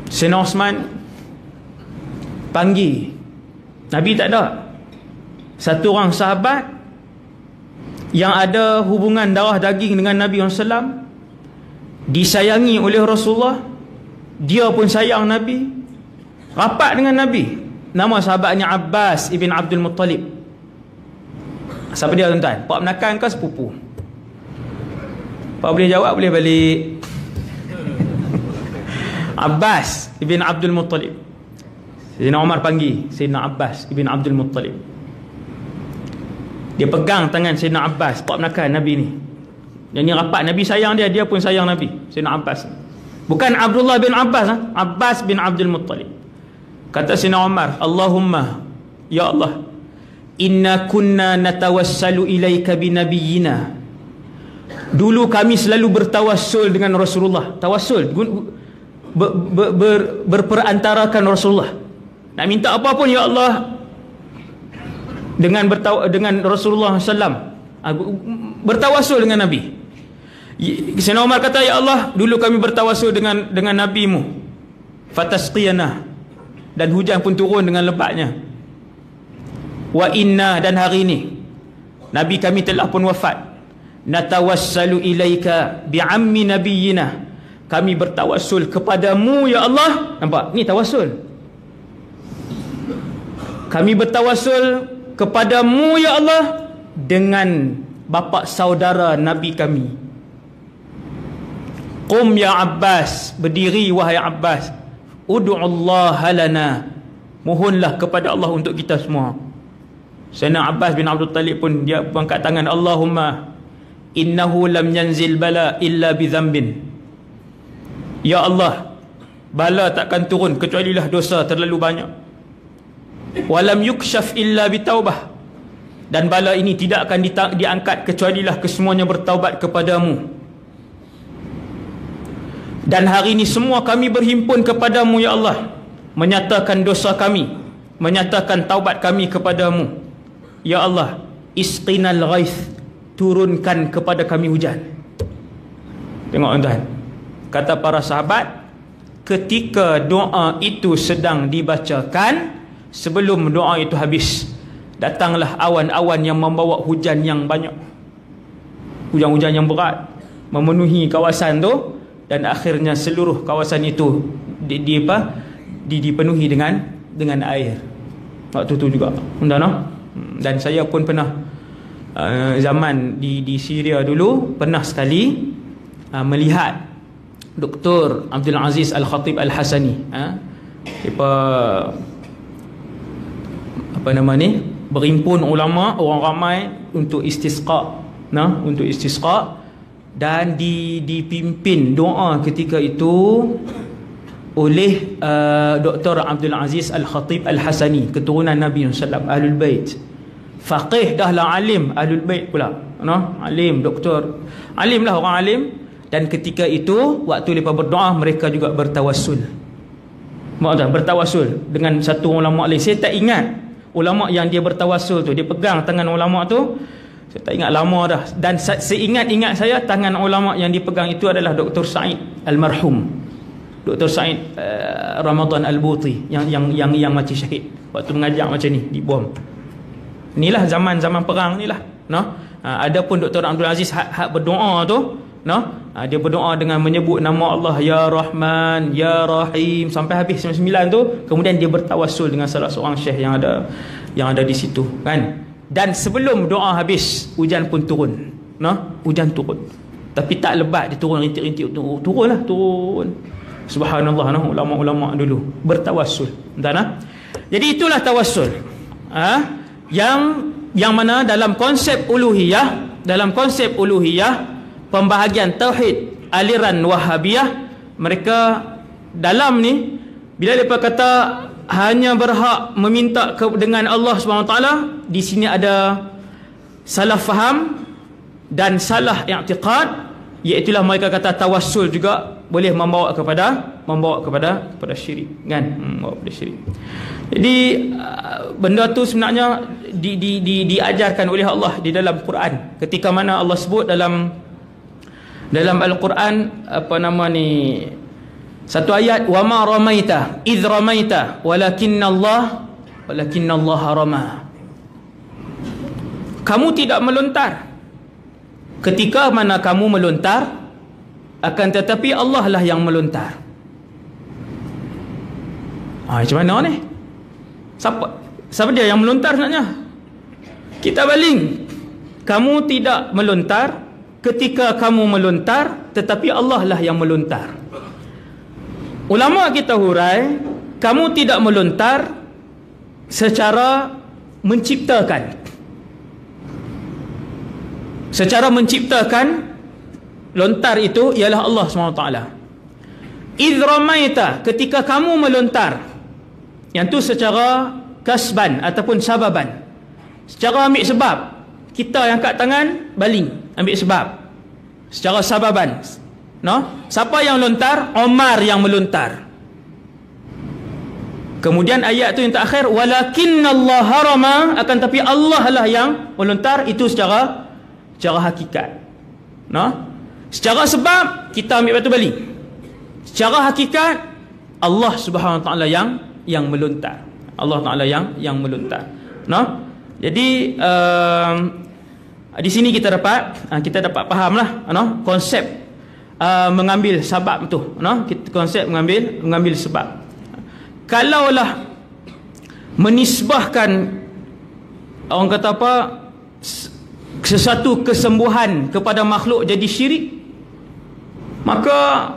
Sayyidina Uthman panggil. Nabi tak ada. Satu orang sahabat yang ada hubungan darah daging dengan Nabi SAW, disayangi oleh Rasulullah, dia pun sayang Nabi, rapat dengan Nabi. Nama sahabatnya Abbas ibn Abdul Muttalib. Siapa dia, tuan-tuan? Pak menakan ke sepupu? Pak boleh jawab, boleh balik. Abbas ibn Abdul Muttalib. Sayyidina Umar panggil Sayyidina Abbas ibn Abdul Muttalib. Dia pegang tangan Sayyidina Abbas, ponakan Nabi ni. Yang ni rapat, Nabi sayang dia, dia pun sayang Nabi. Sayyidina Abbas, bukan Abdullah bin Abbas, Abbas bin Abdul Muttalib. Kata Sayyidina Umar, Allahumma, ya Allah, inna kunna natawassalu ilaika binabiyyina. Dulu kami selalu bertawassul dengan Rasulullah. Tawassul, berperantarakan Rasulullah. Nak minta apa pun, ya Allah, dengan Rasulullah SAW, bertawassul dengan Nabi. Sayyidina Umar kata, ya Allah, dulu kami bertawassul dengan Nabi-Mu, fatasqiyana, dan hujan pun turun dengan lebatnya. Wa inna, dan hari ini Nabi kami telah pun wafat, natawassalu ilaika bi'ammi nabiyyina, kami bertawassul kepadamu ya Allah. Nampak? Ni tawassul. Kami bertawassul kepadamu ya Allah dengan bapa saudara Nabi kami. Qum ya Abbas, berdiri wahai Abbas, ud'ullaha lana, mohonlah kepada Allah untuk kita semua. Sayyidina Abbas bin Abdul Talib pun dia angkat tangan, Allahumma innahu lam yanzil bala illa bi dhanbin. Ya Allah, bala takkan turun kecualilah dosa terlalu banyak. Walam yukshaf illa bi taubah, dan bala ini tidak akan diangkat kecualilah kesemuanya bertaubat kepadamu. Dan hari ini semua kami berhimpun kepadamu ya Allah, menyatakan dosa kami, menyatakan taubat kami kepadamu. Ya Allah, isqinal ghaith, turunkan kepada kami hujan. Tengok tuan, kata para sahabat, ketika doa itu sedang dibacakan, sebelum doa itu habis, datanglah awan-awan yang membawa hujan yang banyak, hujan-hujan yang berat memenuhi kawasan tu, dan akhirnya seluruh kawasan itu dipenuhi dengan air. Waktu tu juga, dan saya pun pernah zaman di Syria dulu, pernah sekali melihat Dr. Abdul Aziz Al-Khatib Al-Hasani, apa nama ni, berhimpun ulama, orang ramai untuk istisqa, untuk istisqa, dan dipimpin doa ketika itu oleh Dr. Abdul Aziz Al-Khatib Al-Hasani, keturunan Nabi SAW, Ahlul Bait, faqih dah lah, alim Ahlul Bait pula, alim, doktor, alim lah, orang alim. Dan ketika itu waktu mereka berdoa, mereka juga bertawassul, bertawassul dengan satu ulama lain. Saya tak ingat ulama yang dia bertawassul tu, dia pegang tangan ulama tu, saya tak ingat lama dah. Dan seingat-ingat saya, tangan ulama yang dipegang itu adalah Dr. Said Almarhum, Dr. Said Ramadan Al-Buti, yang mati syahid waktu mengajar macam ni, dibom. Inilah zaman-zaman perang inilah. Adapun Dr. Abdul Aziz hak berdoa tu, dia berdoa dengan menyebut nama Allah, Ya Rahman, Ya Rahim, sampai habis 99 tu. Kemudian dia bertawassul dengan salah seorang syekh yang ada di situ, kan. Dan sebelum doa habis, hujan pun turun. Hujan turun, tapi tak lebat, dia turun rintik-rintik, turunlah, turun. Subhanallah, ulama-ulama dulu bertawassul. Jadi itulah tawassul, yang mana dalam konsep uluhiyah, pembahagian tauhid aliran Wahabiyah, mereka dalam ni, bila mereka kata hanya berhak meminta dengan Allah SWT, di sini ada salah faham dan salah i'tiqad, iaitulah mereka kata tawassul juga boleh membawa kepada syirik, kan, membawa kepada syirik. Jadi benda tu sebenarnya diajarkan oleh Allah di dalam Quran, ketika mana Allah sebut dalam Al-Quran, apa nama ni, satu ayat, wa ma ramaita idh ramaita walakinnallaha rama. Kamu tidak melontar ketika mana kamu melontar, akan tetapi Allah lah yang melontar. Macam mana ni? Siapa dia yang melontar sebenarnya? Kita baling. Kamu tidak melontar ketika kamu melontar, tetapi Allah lah yang melontar. ulama kita hurai, kamu tidak melontar secara menciptakan. Secara menciptakan, lontar itu ialah Allah SWT. Idh ramaita, ketika kamu melontar, yang tu secara kasban ataupun sababan, secara ambil sebab, kita yang kat tangan baling, ambil sebab, secara sababan, no? Siapa yang lontar? Omar yang melontar. Kemudian ayat tu yang terakhir, walakinnallaha rama, akan tapi Allah lah yang melontar. Itu secara hakikat, no? Secara sebab kita ambil batu baling, secara hakikat Allah Subhanahu Wa Taala yang melontar. Allah Taala yang melontar, no? Jadi di sini kita dapat fahamlah, no? Konsep mengambil sebab tu, no? Konsep mengambil sebab. Kalaulah menisbahkan, orang kata apa, sesuatu kesembuhan kepada makhluk jadi syirik, maka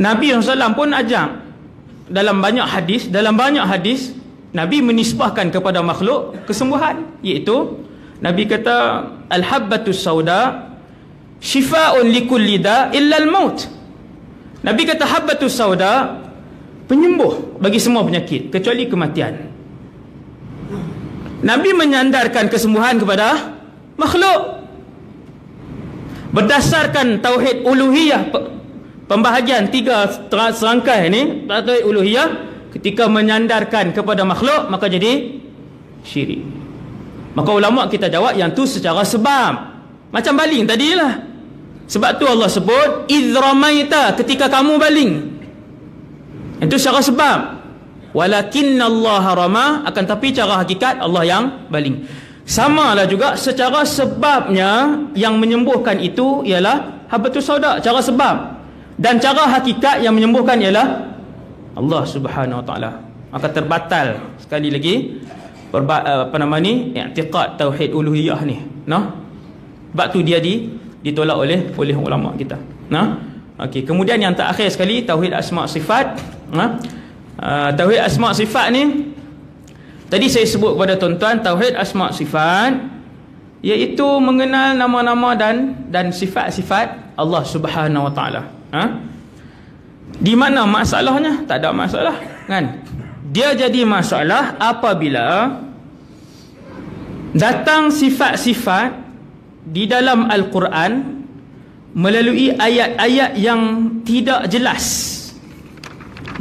Nabi SAW pun ajak dalam banyak hadis Nabi menisbahkan kepada makhluk kesembuhan, iaitu Nabi kata al-habbatus sauda shifaa'un likulli da' illa al-maut. Nabi kata habbatus sauda penyembuh bagi semua penyakit kecuali kematian. Nabi menyandarkan kesembuhan kepada makhluk berdasarkan tauhid uluhiyah. Pembahagian 3 serangkai ni tauhid uluhiyah, ketika menyandarkan kepada makhluk maka jadi syirik. Maka ulama kita jawab yang tu secara sebab, macam baling tadilah. Sebab tu Allah sebut idh ramaita, ketika kamu baling. Itu secara sebab. Walakinnallaha rama, akan tapi cara hakikat Allah yang baling. Samalah juga secara sebabnya, yang menyembuhkan itu ialah habbatus sauda, cara sebab, dan cara hakikat yang menyembuhkan ialah Allah Subhanahu Wa Taala. Maka terbatal sekali lagi i'tiqad tauhid uluhiyah ni, nah. Sebab tu dia ditolak oleh ulama kita, nah. Okey, kemudian yang terakhir sekali tauhid asma sifat, nah. Tauhid asma sifat ni tadi saya sebut kepada tuan-tuan, tauhid asma sifat iaitu mengenal nama-nama dan sifat-sifat Allah Subhanahu Wa Taala. Di mana masalahnya? Tak ada masalah, kan? Dia jadi masalah apabila datang sifat-sifat di dalam Al-Quran melalui ayat-ayat yang tidak jelas.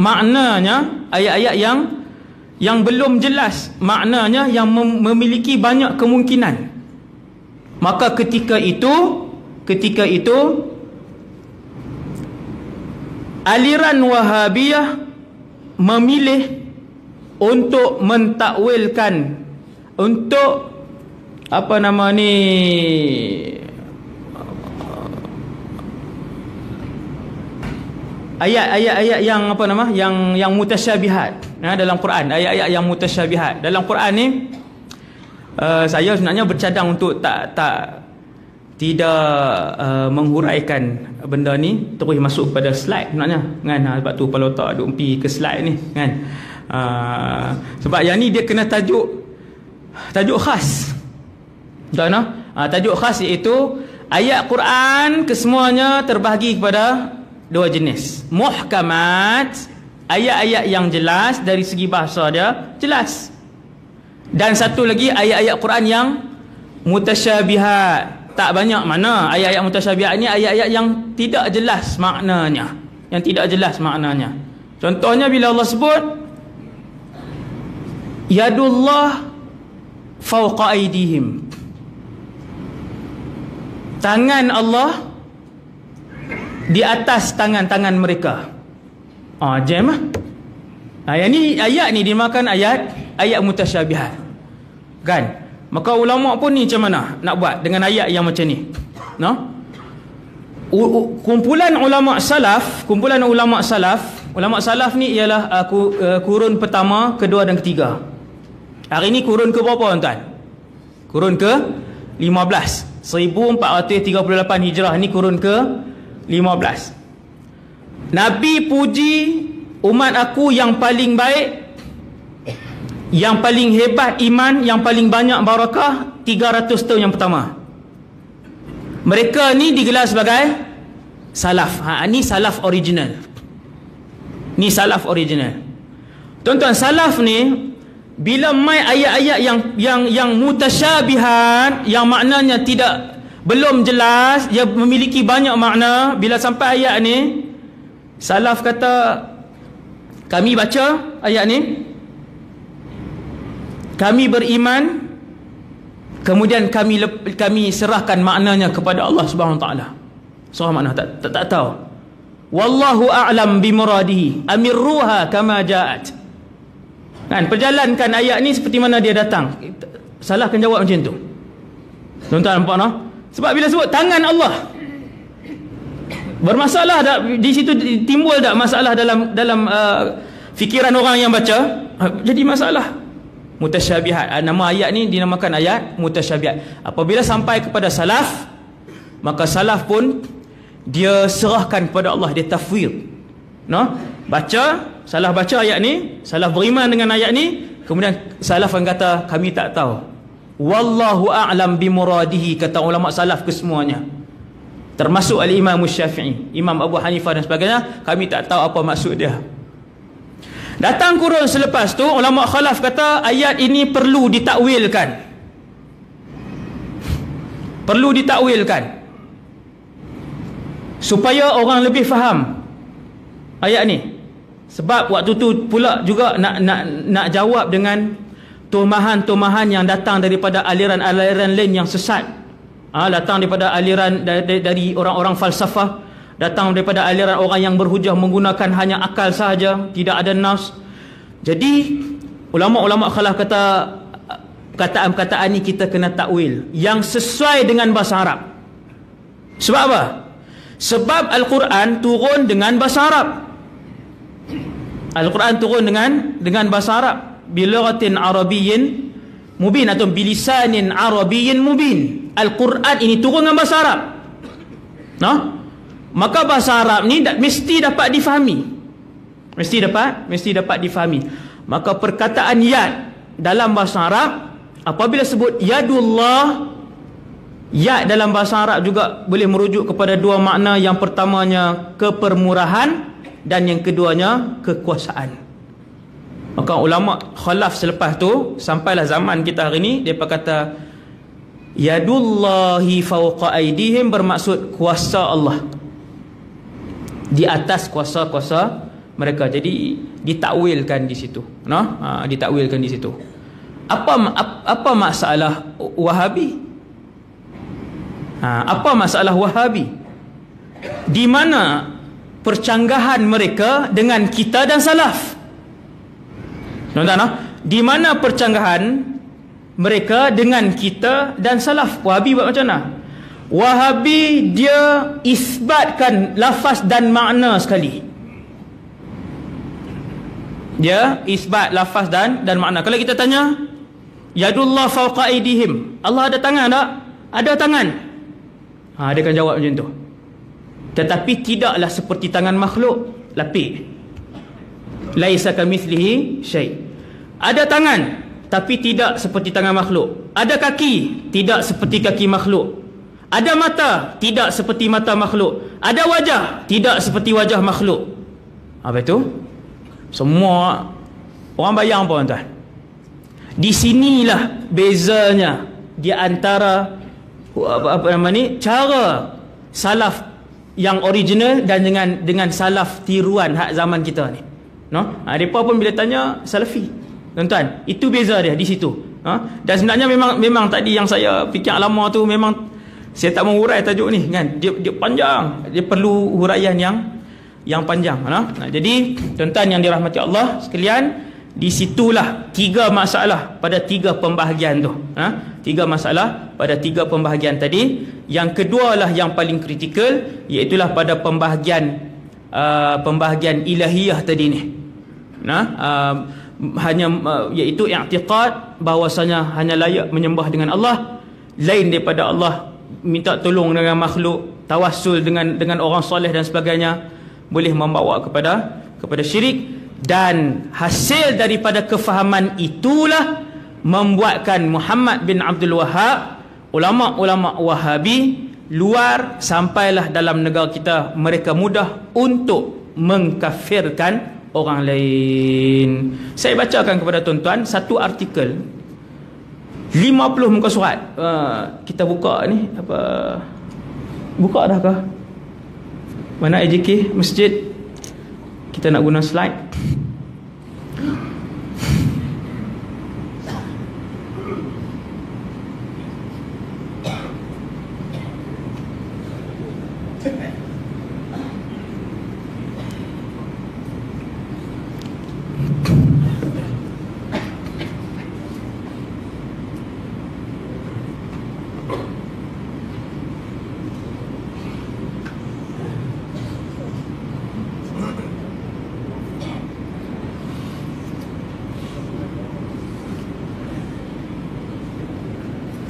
Maknanya ayat-ayat yang belum jelas, maknanya yang memiliki banyak kemungkinan. Maka ketika itu aliran Wahabiyah memilih untuk mentakwilkan, untuk ayat-ayat yang mutasyabihat, dalam Quran, ayat-ayat yang mutasyabihat dalam Quran ni. Saya sebenarnya bercadang untuk tidak menghuraikan benda ni, terus masuk kepada slide sebenarnya, kan? Sebab tu kalau tak duk pergi ke slide ni, kan? Sebab yang ni dia kena tajuk khas, tak no? Tajuk khas iaitu ayat Quran kesemuanya terbahagi kepada 2 jenis. Muhkamat, ayat-ayat yang jelas dari segi bahasa dia jelas, dan satu lagi ayat-ayat Quran yang mutasyabihat. Tak banyak mana ayat-ayat mutasyabihat ni, ayat-ayat yang tidak jelas maknanya, Contohnya bila Allah sebut yadullah fawqa aydihim, tangan Allah di atas tangan-tangan mereka. Jam lah. Ayat ni dimakan ayat mutasyabihat, kan? Maka ulama pun ni macam mana nak buat dengan ayat yang macam ni, no? Kumpulan ulama salaf ni ialah kurun pertama, kedua dan ketiga. Hari ni kurun ke berapa, tuan? Kurun ke 15, 1438 Hijrah ni kurun ke 15. Nabi puji umat aku yang paling baik, yang paling hebat iman, yang paling banyak barakah 300 tahun yang pertama. Mereka ni digelar sebagai salaf. Ni salaf original. Ni salaf original. Tuan-tuan, salaf ni bila mai ayat-ayat yang mutasyabihat, yang maknanya belum jelas, dia memiliki banyak makna, bila sampai ayat ni, salaf kata, kami baca ayat ni, kami beriman, kemudian kami serahkan maknanya kepada Allah Subhanahu Wa Taala. Serah makna tak tahu. Wallahu a'lam bimuradihi, amirruha kama ja'at. Kan, perjalankan ayat ni seperti mana dia datang. Salah akan jawab macam tu. Tuan-tuan nampak no? Sebab bila sebut tangan Allah, bermasalah tak di situ, timbul tak masalah dalam fikiran orang yang baca? Jadi masalah mutasyabihat. Nama ayat ni dinamakan ayat mutasyabihat. Apabila sampai kepada salaf, maka salaf pun dia serahkan kepada Allah, dia tafwid. No? Salaf baca ayat ni, salaf beriman dengan ayat ni, kemudian salaf akan kata kami tak tahu. Wallahu a'lam bimuradihi, kata ulama salaf kesemuanya. Termasuk al-Imam Syafi'i, Imam Abu Hanifah dan sebagainya, kami tak tahu apa maksud dia. Datang kurun selepas tu, ulama khalaf kata ayat ini perlu ditakwilkan. Perlu ditakwilkan supaya orang lebih faham ayat ni. Sebab waktu tu pula juga nak jawab dengan tumahan-tumahan yang datang daripada aliran-aliran lain yang sesat. Datang daripada aliran dari orang-orang falsafah, datang daripada aliran orang yang berhujah menggunakan hanya akal sahaja, tidak ada nas. Jadi ulama-ulama khalaf kata perkataan-perkataan ni kita kena takwil yang sesuai dengan bahasa Arab. Sebab apa? Sebab Al-Quran turun dengan bahasa Arab. Al-Quran turun dengan bahasa Arab, bilughatin arabiyyin mubin atau bilisanin arabiyyin mubin. Al-Quran ini turun dengan bahasa Arab. No? Maka bahasa Arab ni mesti dapat difahami. Mesti dapat difahami. Maka perkataan yad dalam bahasa Arab, apabila sebut yadullah, yad dalam bahasa Arab juga boleh merujuk kepada dua makna. Yang pertamanya kepermurahan dan yang keduanya kekuasaan. Maka ulama khalaf selepas tu, sampailah zaman kita hari ni, dia kata yadullahi fawqa aydihim, bermaksud kuasa Allah di atas kuasa-kuasa mereka. Jadi ditakwilkan di situ, no? Ditakwilkan di situ. Apa masalah Wahabi? Apa masalah Wahabi? Di mana percanggahan mereka dengan kita dan salaf? Tuan-tuan, di mana percanggahan mereka dengan kita dan salaf? Wahabi buat macam mana? Wahabi dia isbatkan lafaz dan makna sekali. Dia isbat lafaz dan makna. Kalau kita tanya, yadullah fawqa aydihim, Allah ada tangan tak? Ada tangan. Dia akan jawab macam tu. Tetapi tidaklah seperti tangan makhluk, lapik. Laisa kamitslihi syai'. Ada tangan, tapi tidak seperti tangan makhluk. Ada kaki, tidak seperti kaki makhluk. Ada mata, tidak seperti mata makhluk. Ada wajah, tidak seperti wajah makhluk. Apa itu? Semua orang bayang apa, tuan-tuan? Di sinilah bezanya di antara cara salaf yang original dan dengan salaf tiruan hak zaman kita ni. No? Mereka pun bila tanya salafi, tuan-tuan, itu beza dia di situ. Dan sebenarnya memang tadi yang saya fikir lama tu, memang saya tak mau hurai tajuk ni kan. Dia panjang, dia perlu huraian yang panjang. Jadi tuan-tuan yang dirahmati Allah sekalian, di situlah tiga masalah pada tiga pembahagian tu. Tiga masalah pada tiga pembahagian tadi. Yang kedua lah yang paling kritikal, iaitulah pada pembahagian ilahiyah tadi ni. Iaitu i'tiqad bahwasanya hanya layak menyembah dengan Allah, lain daripada Allah, minta tolong dengan makhluk, tawassul dengan orang soleh dan sebagainya. boleh membawa kepada syirik, dan hasil daripada kefahaman itulah membuatkan Muhammad bin Abdul Wahhab, ulama-ulama Wahabi luar sampailah dalam negara kita, mereka mudah untuk mengkafirkan orang lain. Saya bacakan kepada tuan-tuan satu artikel 50 muka surat. Kita buka ni apa, buka dah ke? Mana AJK masjid? Kita nak guna slide.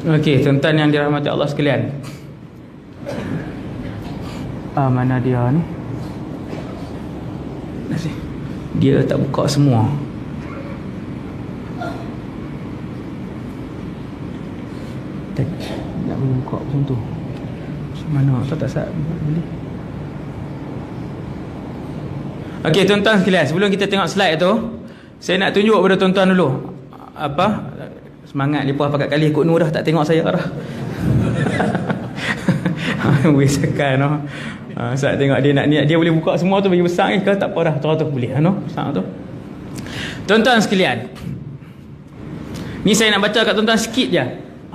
Okey, tuan-tuan yang dirahmati Allah sekalian. Mana dia ni? Dia tak buka semua. Nak buka macam tu. Macam mana? Tak sat boleh. Okey, tuan-tuan sekalian, sebelum kita tengok slide tu, saya nak tunjuk kepada tuan-tuan dulu. Apa? Semangat lepas pakat kali ikut Nur dah, tak tengok saya dah. Biasakan noh. Saya tengok dia nak niat dia boleh buka semua tu bagi besar ke tak apa dah tu boleh noh. Besar tu. Tuan-tuan sekalian. Ni saya nak baca kat tuan-tuan sikit je.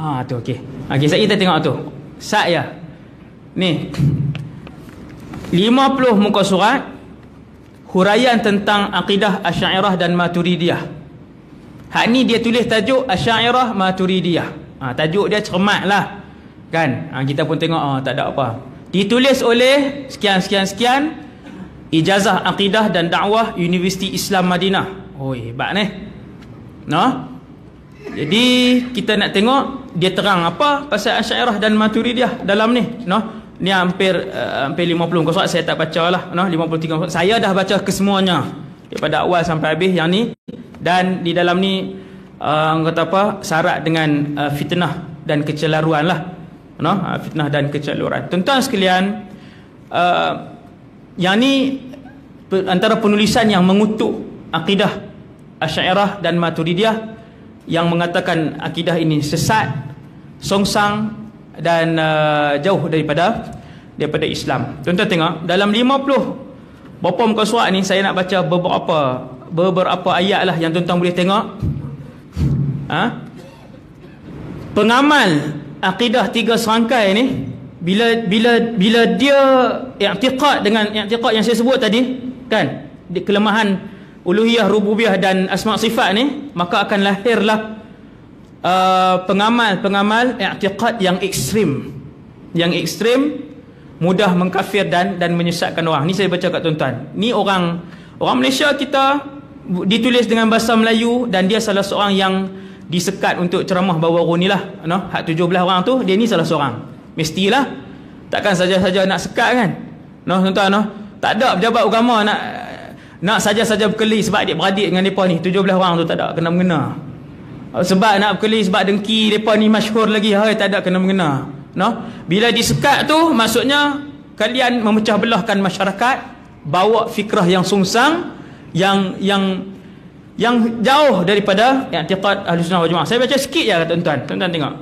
Tu okey. Okey, kita tengok tu. Saya. Ni. 50 muka surat huraian tentang akidah Asy'ariyah dan Maturidiyah. Hak ni dia tulis tajuk Asy'ariyah Maturidiyah. Tajuk dia cermat lah. Kan? Kita pun tengok tak ada apa. Ditulis oleh sekian ijazah akidah dan dakwah Universiti Islam Madinah. Hebat ni. No? Jadi kita nak tengok dia terang apa pasal Asy'ariyah dan Maturidiyah dalam ni. No? Ni hampir 50 muka surat, saya tak baca lah. No? 53 muka. Saya dah baca kesemuanya daripada awal sampai habis yang ni. Dan di dalam ni kata apa, syarat dengan fitnah dan kecelaruan lah, no? Fitnah dan kecelaruan. Tuan-tuan sekalian, yang ni antara penulisan yang mengutuk akidah Asy'ariyah dan Maturidiyah, yang mengatakan akidah ini sesat, songsang dan jauh daripada Islam. Tuan-tuan tengok dalam 50 berapa muka surat ni, saya nak baca beberapa ayat lah yang tuan-tuan boleh tengok. Pengamal akidah tiga serangkai ni, bila dia i'tiqad dengan i'tiqad yang saya sebut tadi, kan, kelemahan uluhiyah, rububiyah dan asma' sifat ni, maka akan lahirlah pengamal i'tiqad yang ekstrim, mudah mengkafir dan menyesatkan orang. Ni saya baca kat tuan-tuan. Ni orang Malaysia kita, ditulis dengan bahasa Melayu, dan dia salah seorang yang disekat untuk ceramah baru-baru ni lah, no? Hak 17 orang tu, dia ni salah seorang. Mestilah, takkan saja-saja nak sekat kan, no tuan-tuan, no? Tak ada pejabat agama nak saja-saja berkeli sebab adik-beradik dengan mereka ni. 17 orang tu tak ada kena-mengena. Sebab nak berkeli sebab dengki mereka ni masyhur lagi, tak ada kena-mengena, no? Bila disekat tu, maksudnya kalian memecah belahkan masyarakat, bawa fikrah yang sungsang, yang jauh daripada i'tiqad Ahlussunnah wal Jamaah. Saya baca sikit je tuan-tuan. Tuan-tuan tengok.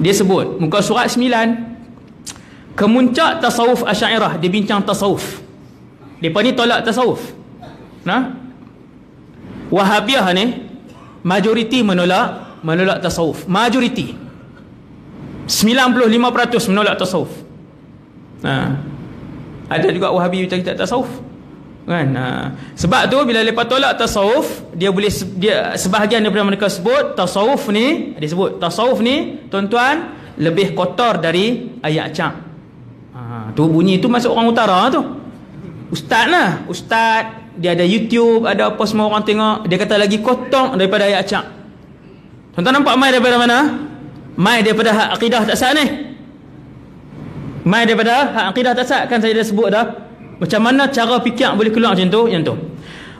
Dia sebut muka surat 9, kemuncak tasawuf Asy'ariyah, dia bincang tasawuf. Depa ni tolak tasawuf. Nah. Wahabiyah ni majoriti menolak tasawuf. Majoriti 95% menolak tasawuf. Ada juga Wahabi yang tak tasawuf. Kan? Sebab tu bila mereka tolak tasawuf, dia sebahagian daripada mereka sebut tasawuf ni, tuan-tuan, lebih kotor dari ayat cam. Tu bunyi tu masuk orang utara tu. Ustaz dia ada YouTube, ada apa semua orang tengok, dia kata lagi kotor daripada ayat cam. Tuan-tuan nampak mai daripada mana? Mai daripada hak akidah tak sah ni. Mai daripada hak akidah tak sah, kan saya dah sebut dah. Macam mana cara fikir boleh keluar macam tu? Yang tu.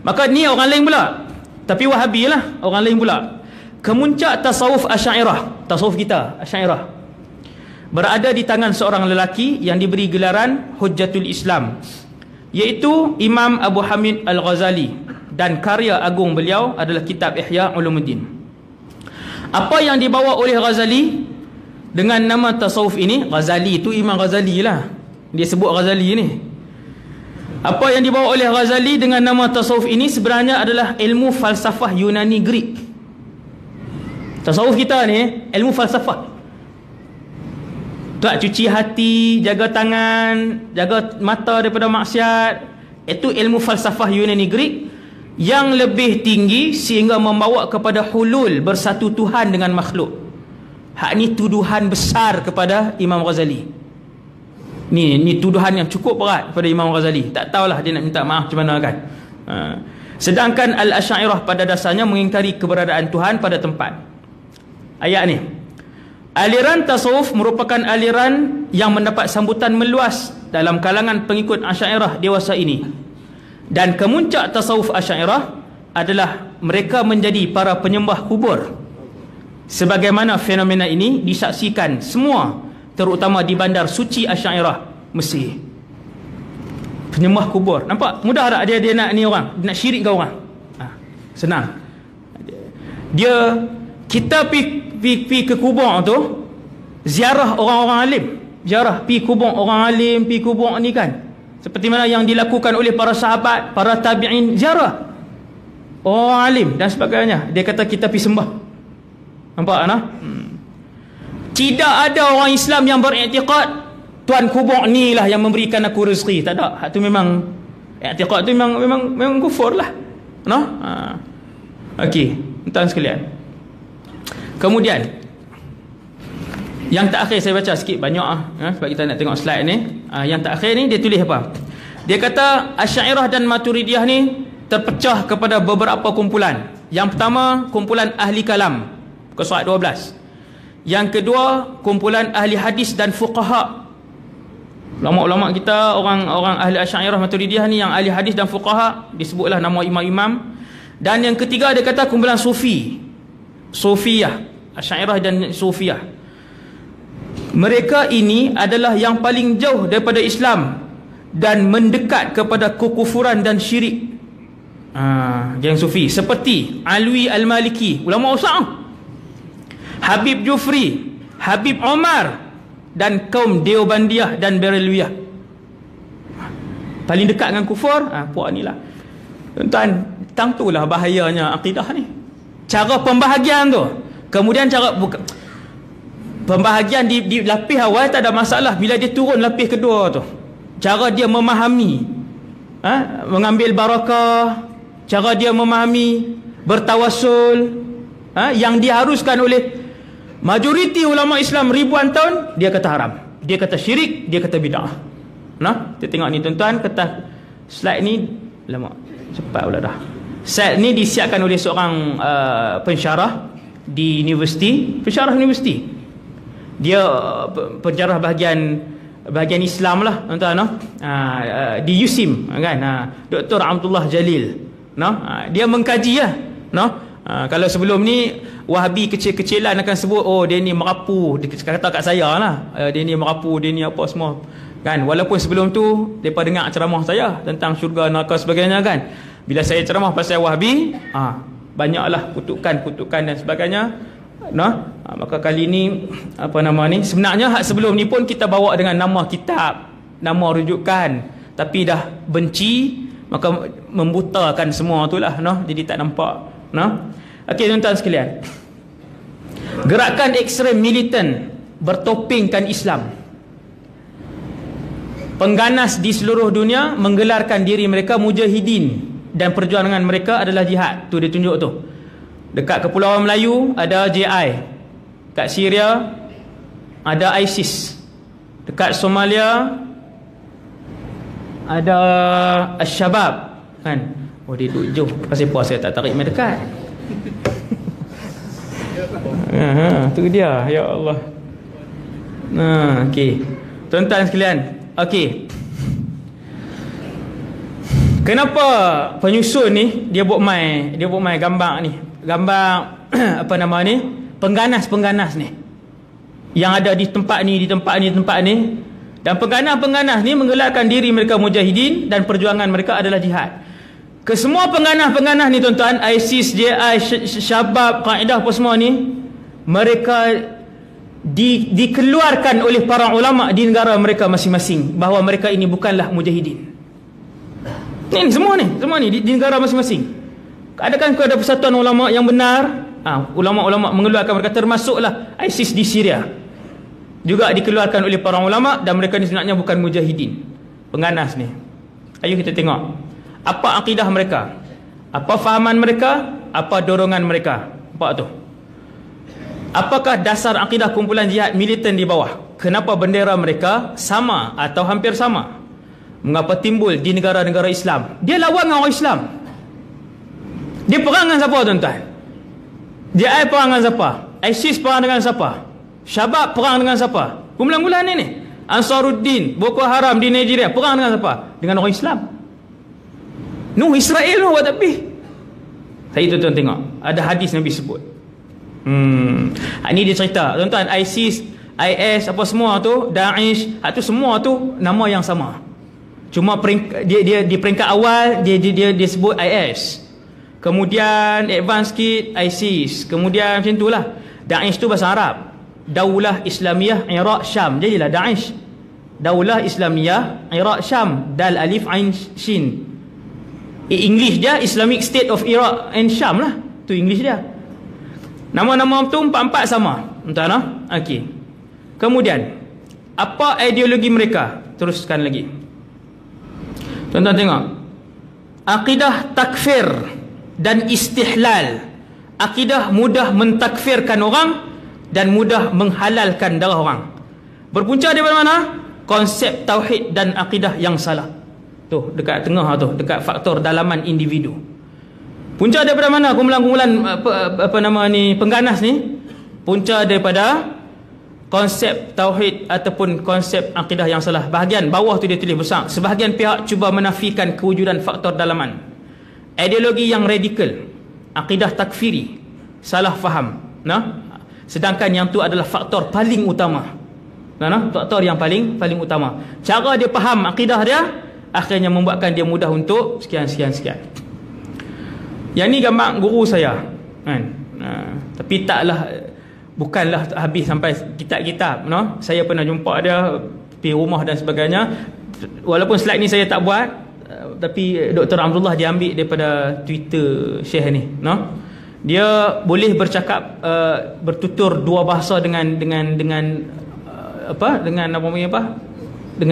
Maka ni orang lain pula. Tapi Wahabi lah, orang lain pula. Kemuncak tasawuf Asy'ariyah, tasawuf kita Asy'ariyah, berada di tangan seorang lelaki yang diberi gelaran Hujjatul Islam, iaitu Imam Abu Hamid Al-Ghazali, dan karya agung beliau adalah kitab Ihya Ulumuddin. Apa yang dibawa oleh Ghazali dengan nama tasawuf ini, Ghazali itu Imam Ghazali lah, dia sebut Ghazali ni. Apa yang dibawa oleh Ghazali dengan nama tasawuf ini sebenarnya adalah ilmu falsafah Yunani Greek. Tasawuf kita ni ilmu falsafah. Tak cuci hati, jaga tangan, jaga mata daripada maksiat. Itu ilmu falsafah Yunani Greek yang lebih tinggi sehingga membawa kepada hulul, bersatu Tuhan dengan makhluk. Hak ni tuduhan besar kepada Imam Ghazali. Ni tuduhan yang cukup berat pada Imam Ghazali. Tak tahulah dia nak minta maaf macam mana kan. Sedangkan Al-Asy'ariyah pada dasarnya mengingkari keberadaan Tuhan pada tempat. Ayat ni, aliran tasawuf merupakan aliran yang mendapat sambutan meluas dalam kalangan pengikut Asy'ariyah dewasa ini. Dan kemuncak tasawuf Asy'ariyah adalah mereka menjadi para penyembah kubur. Sebagaimana fenomena ini disaksikan semua, terutama di bandar suci Asy'ariyah Mesir. Penyembah kubur. Nampak? Mudah tak dia nak ni orang, dia nak syirik ke orang? Senang. Kita pi ke kubur tu, ziarah orang-orang alim, ziarah pi kubur orang alim, pi kubur ni kan, seperti mana yang dilakukan oleh para sahabat, para tabi'in, ziarah orang alim dan sebagainya. Dia kata kita pi sembah. Nampak nah? Tidak ada orang Islam yang beriktikad tuan kubur ni lah yang memberikan aku rezeki. Tak ada. Hak tu memang iktikad tu memang kufur lah. No? Okey, tuan sekalian. Kemudian yang terakhir saya baca sikit banyak sebab kita nak tengok slide ni. Yang terakhir ni dia tulis apa? Dia kata Asy'ariyah dan Maturidiyah ni terpecah kepada beberapa kumpulan. Yang pertama, kumpulan ahli kalam, muka surat 12. Yang kedua, kumpulan ahli hadis dan fuqaha. Ulama-ulama kita, orang ahli Asy'ariyah Maturidiyah ni yang ahli hadis dan fuqaha, disebutlah nama imam-imam. Dan yang ketiga dia kata kumpulan sufi, Sufiyah, Asy'ariyah dan Sufiyah. Mereka ini adalah yang paling jauh daripada Islam dan mendekat kepada kekufuran dan syirik. Yang sufi seperti Alwi Al-Maliki, ulama besar, Habib Jufri, Habib Omar, dan kaum Deobandiyah dan Berelwiyah. Paling dekat dengan kufur, puak ni lah. Tuan-tuan, tentulah bahayanya akidah ni. Cara pembahagian tu, kemudian cara pembahagian di lapis awal tak ada masalah. Bila dia turun lapis kedua tu, cara dia memahami, mengambil barakah, cara dia memahami bertawassul, yang diharuskan oleh majoriti ulama Islam ribuan tahun, dia kata haram, dia kata syirik, dia kata bid'ah. Nah, kita tengok ni tuan-tuan, kata slide ni lama cepat pula dah. Slide ni disiapkan oleh seorang pensyarah di universiti, pensyarah universiti. Dia pensyarah bahagian Islam lah tuan-tuan, di USIM kan, Dr. Abdullah Jalil. Dia mengkaji lah. Kalau sebelum ni Wahabi kecil-kecilan akan sebut, oh dia ni merapu, dia kata kat saya lah, dia ni merapu, dia ni apa semua kan. Walaupun sebelum tu depa dengar ceramah saya tentang syurga neraka sebagainya kan. Bila saya ceramah pasal Wahabi, banyaklah kutukan dan sebagainya. Maka kali ni apa nama ni, sebenarnya hak sebelum ni pun kita bawa dengan nama kitab, nama rujukan, tapi dah benci, maka membutakan semua tu lah, jadi tak nampak. Okey tuan-tuan sekalian, gerakan ekstrem militan bertopengkan Islam, pengganas di seluruh dunia menggelarkan diri mereka mujahidin, dan perjuangan mereka adalah jihad. Tu dia tunjuk tu. Dekat Kepulauan Melayu ada JI, kat Syria ada ISIS, dekat Somalia ada Al-Shabab kan. Oh dia duduk jauh, pasal puasa saya tak tarik main dekat. Tu dia, ya Allah. Okey tuan-tuan sekalian, okey, Kenapa penyusun ni dia buat mai gambar ni, gambar apa nama ni, pengganas ni yang ada di tempat ni, di tempat ni. Dan pengganas ni menggelarkan diri mereka mujahidin dan perjuangan mereka adalah jihad. Kesemua pengganas ni tuan-tuan, ISIS, JI, Syabab, Kaedah apa semua ni, mereka dikeluarkan oleh para ulama di negara mereka masing-masing bahawa mereka ini bukanlah mujahidin. Ini semua ni di negara masing-masing. Adakah ada persatuan ulama yang benar? Ulama-ulama mengeluarkan mereka, termasuklah ISIS di Syria juga dikeluarkan oleh para ulama, dan mereka ni sebenarnya bukan mujahidin. Pengganas ni, ayo kita tengok apa akidah mereka, apa fahaman mereka, apa dorongan mereka. Apa tu? Apakah dasar akidah kumpulan jihad militan di bawah? Kenapa bendera mereka sama atau hampir sama? Mengapa timbul di negara-negara Islam? Dia lawan dengan orang Islam. Dia perang dengan siapa tuan-tuan? JI perang dengan siapa? ISIS perang dengan siapa? Syabab perang dengan siapa? Kumpulan-kumpulan ni Ansaruddin, Boko Haram di Nigeria perang dengan siapa? Dengan orang Islam. Israel buat tapi. Saya tuan-tuan tengok, ada hadis Nabi sebut. Ini dia cerita tuan-tuan, ISIS, IS apa semua tu, Daesh, tu semua tu nama yang sama. Cuma dia di peringkat awal dia sebut IS. Kemudian advance sikit ISIS. Kemudian macam itulah. Daesh tu bahasa Arab. Daulah Islamiyah Iraq Syam. Jadilah Daesh. Daulah Islamiyah Iraq Syam. Dal alif ain shin. English dia Islamic State of Iraq and Syam lah. Tu English dia. Nama-nama tu empat-empat sama. Entah lah. Okey. Kemudian apa ideologi mereka? Teruskan lagi. Tuan-tuan tengok. Akidah takfir dan istihlal. Akidah mudah mentakfirkan orang dan mudah menghalalkan darah orang. Berpunca daripada mana? Konsep tauhid dan akidah yang salah. Tu dekat tengah tu, dekat faktor dalaman individu. Punca daripada mana kumpulan-kumpulan apa nama ni, pengganas ni? Punca daripada konsep tauhid ataupun konsep akidah yang salah. Bahagian bawah tu dia tulis besar, sebahagian pihak cuba menafikan kewujudan faktor dalaman. Ideologi yang radikal, akidah takfiri, salah faham. Sedangkan yang tu adalah faktor paling utama. Faktor yang paling utama. Cara dia faham akidah dia akhirnya membuatkan dia mudah untuk sekian. Yang ni gambar guru saya kan. Tapi bukanlah habis sampai kitab-kitab. Saya pernah jumpa dia pergi rumah dan sebagainya. Walaupun slide ni saya tak buat, tapi Dr. Abdullah dia ambil daripada Twitter Syekh ni. Dia boleh bercakap, bertutur dua bahasa dengan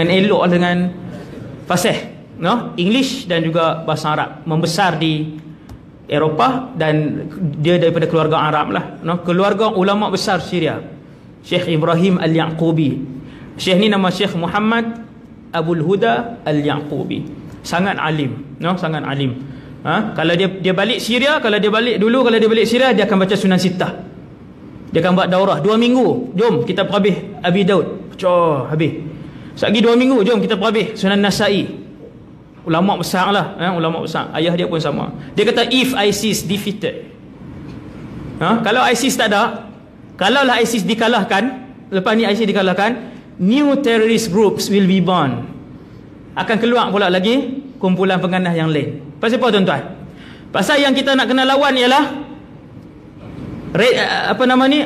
elok, dengan fasih, English dan juga bahasa Arab. Membesar di Eropah dan dia daripada keluarga Arab lah, keluarga ulama besar Syria. Syekh Ibrahim Al-Yaqubi. Syekh ni nama Syekh Muhammad Abul Huda Al-Yaqubi. Sangat alim, sangat alim. Kalau dia balik Syria, kalau dia balik Syria, dia akan baca Sunan Sittah. Dia akan buat daurah 2 minggu. Jom kita perhabis Abi Daud. Habis. Lagi 2 minggu, jom kita perhabis Sunan Nasa'i. Ulama besar lah, ulama besar. Ayah dia pun sama. Dia kata if ISIS defeated, kalau ISIS tak ada, kalaulah ISIS dikalahkan, lepas ni ISIS dikalahkan, new terrorist groups will be born. Akan keluar pula lagi kumpulan pengganas yang lain. Pasal apa tuan-tuan? Pasal yang kita nak kena lawan ialah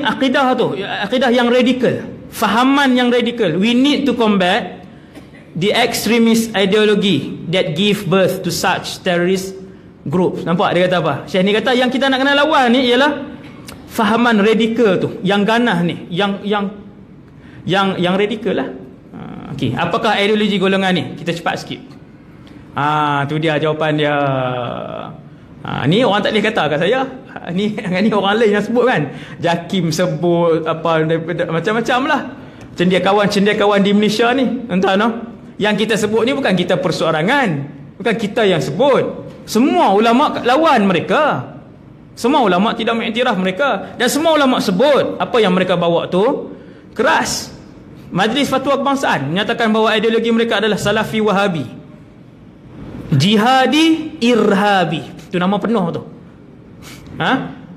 akidah tu, akidah yang radikal, fahaman yang radikal. We need to combat the extremist ideology that give birth to such terrorist groups. Nampak dia kata apa? Syekh ni kata yang kita nak kena lawan ni ialah fahaman radikal tu, yang ganas ni, yang radikal lah. Okey, apakah ideologi golongan ni? Kita cepat sikit. Tu dia jawapan dia. Ni orang tak boleh kata kat saya. Ni orang lain yang sebut kan. Jakim sebut apa macam-macam lah. Cendekiawan di Malaysia ni. Entah yang kita sebut ni bukan kita perseorangan, bukan kita yang sebut. Semua ulama lawan mereka. Semua ulama tidak mengiktiraf mereka, dan semua ulama sebut apa yang mereka bawa tu keras. Majlis Fatwa Kebangsaan menyatakan bahawa ideologi mereka adalah Salafi Wahabi. jihadi, irhabi. Itu nama penuh tu.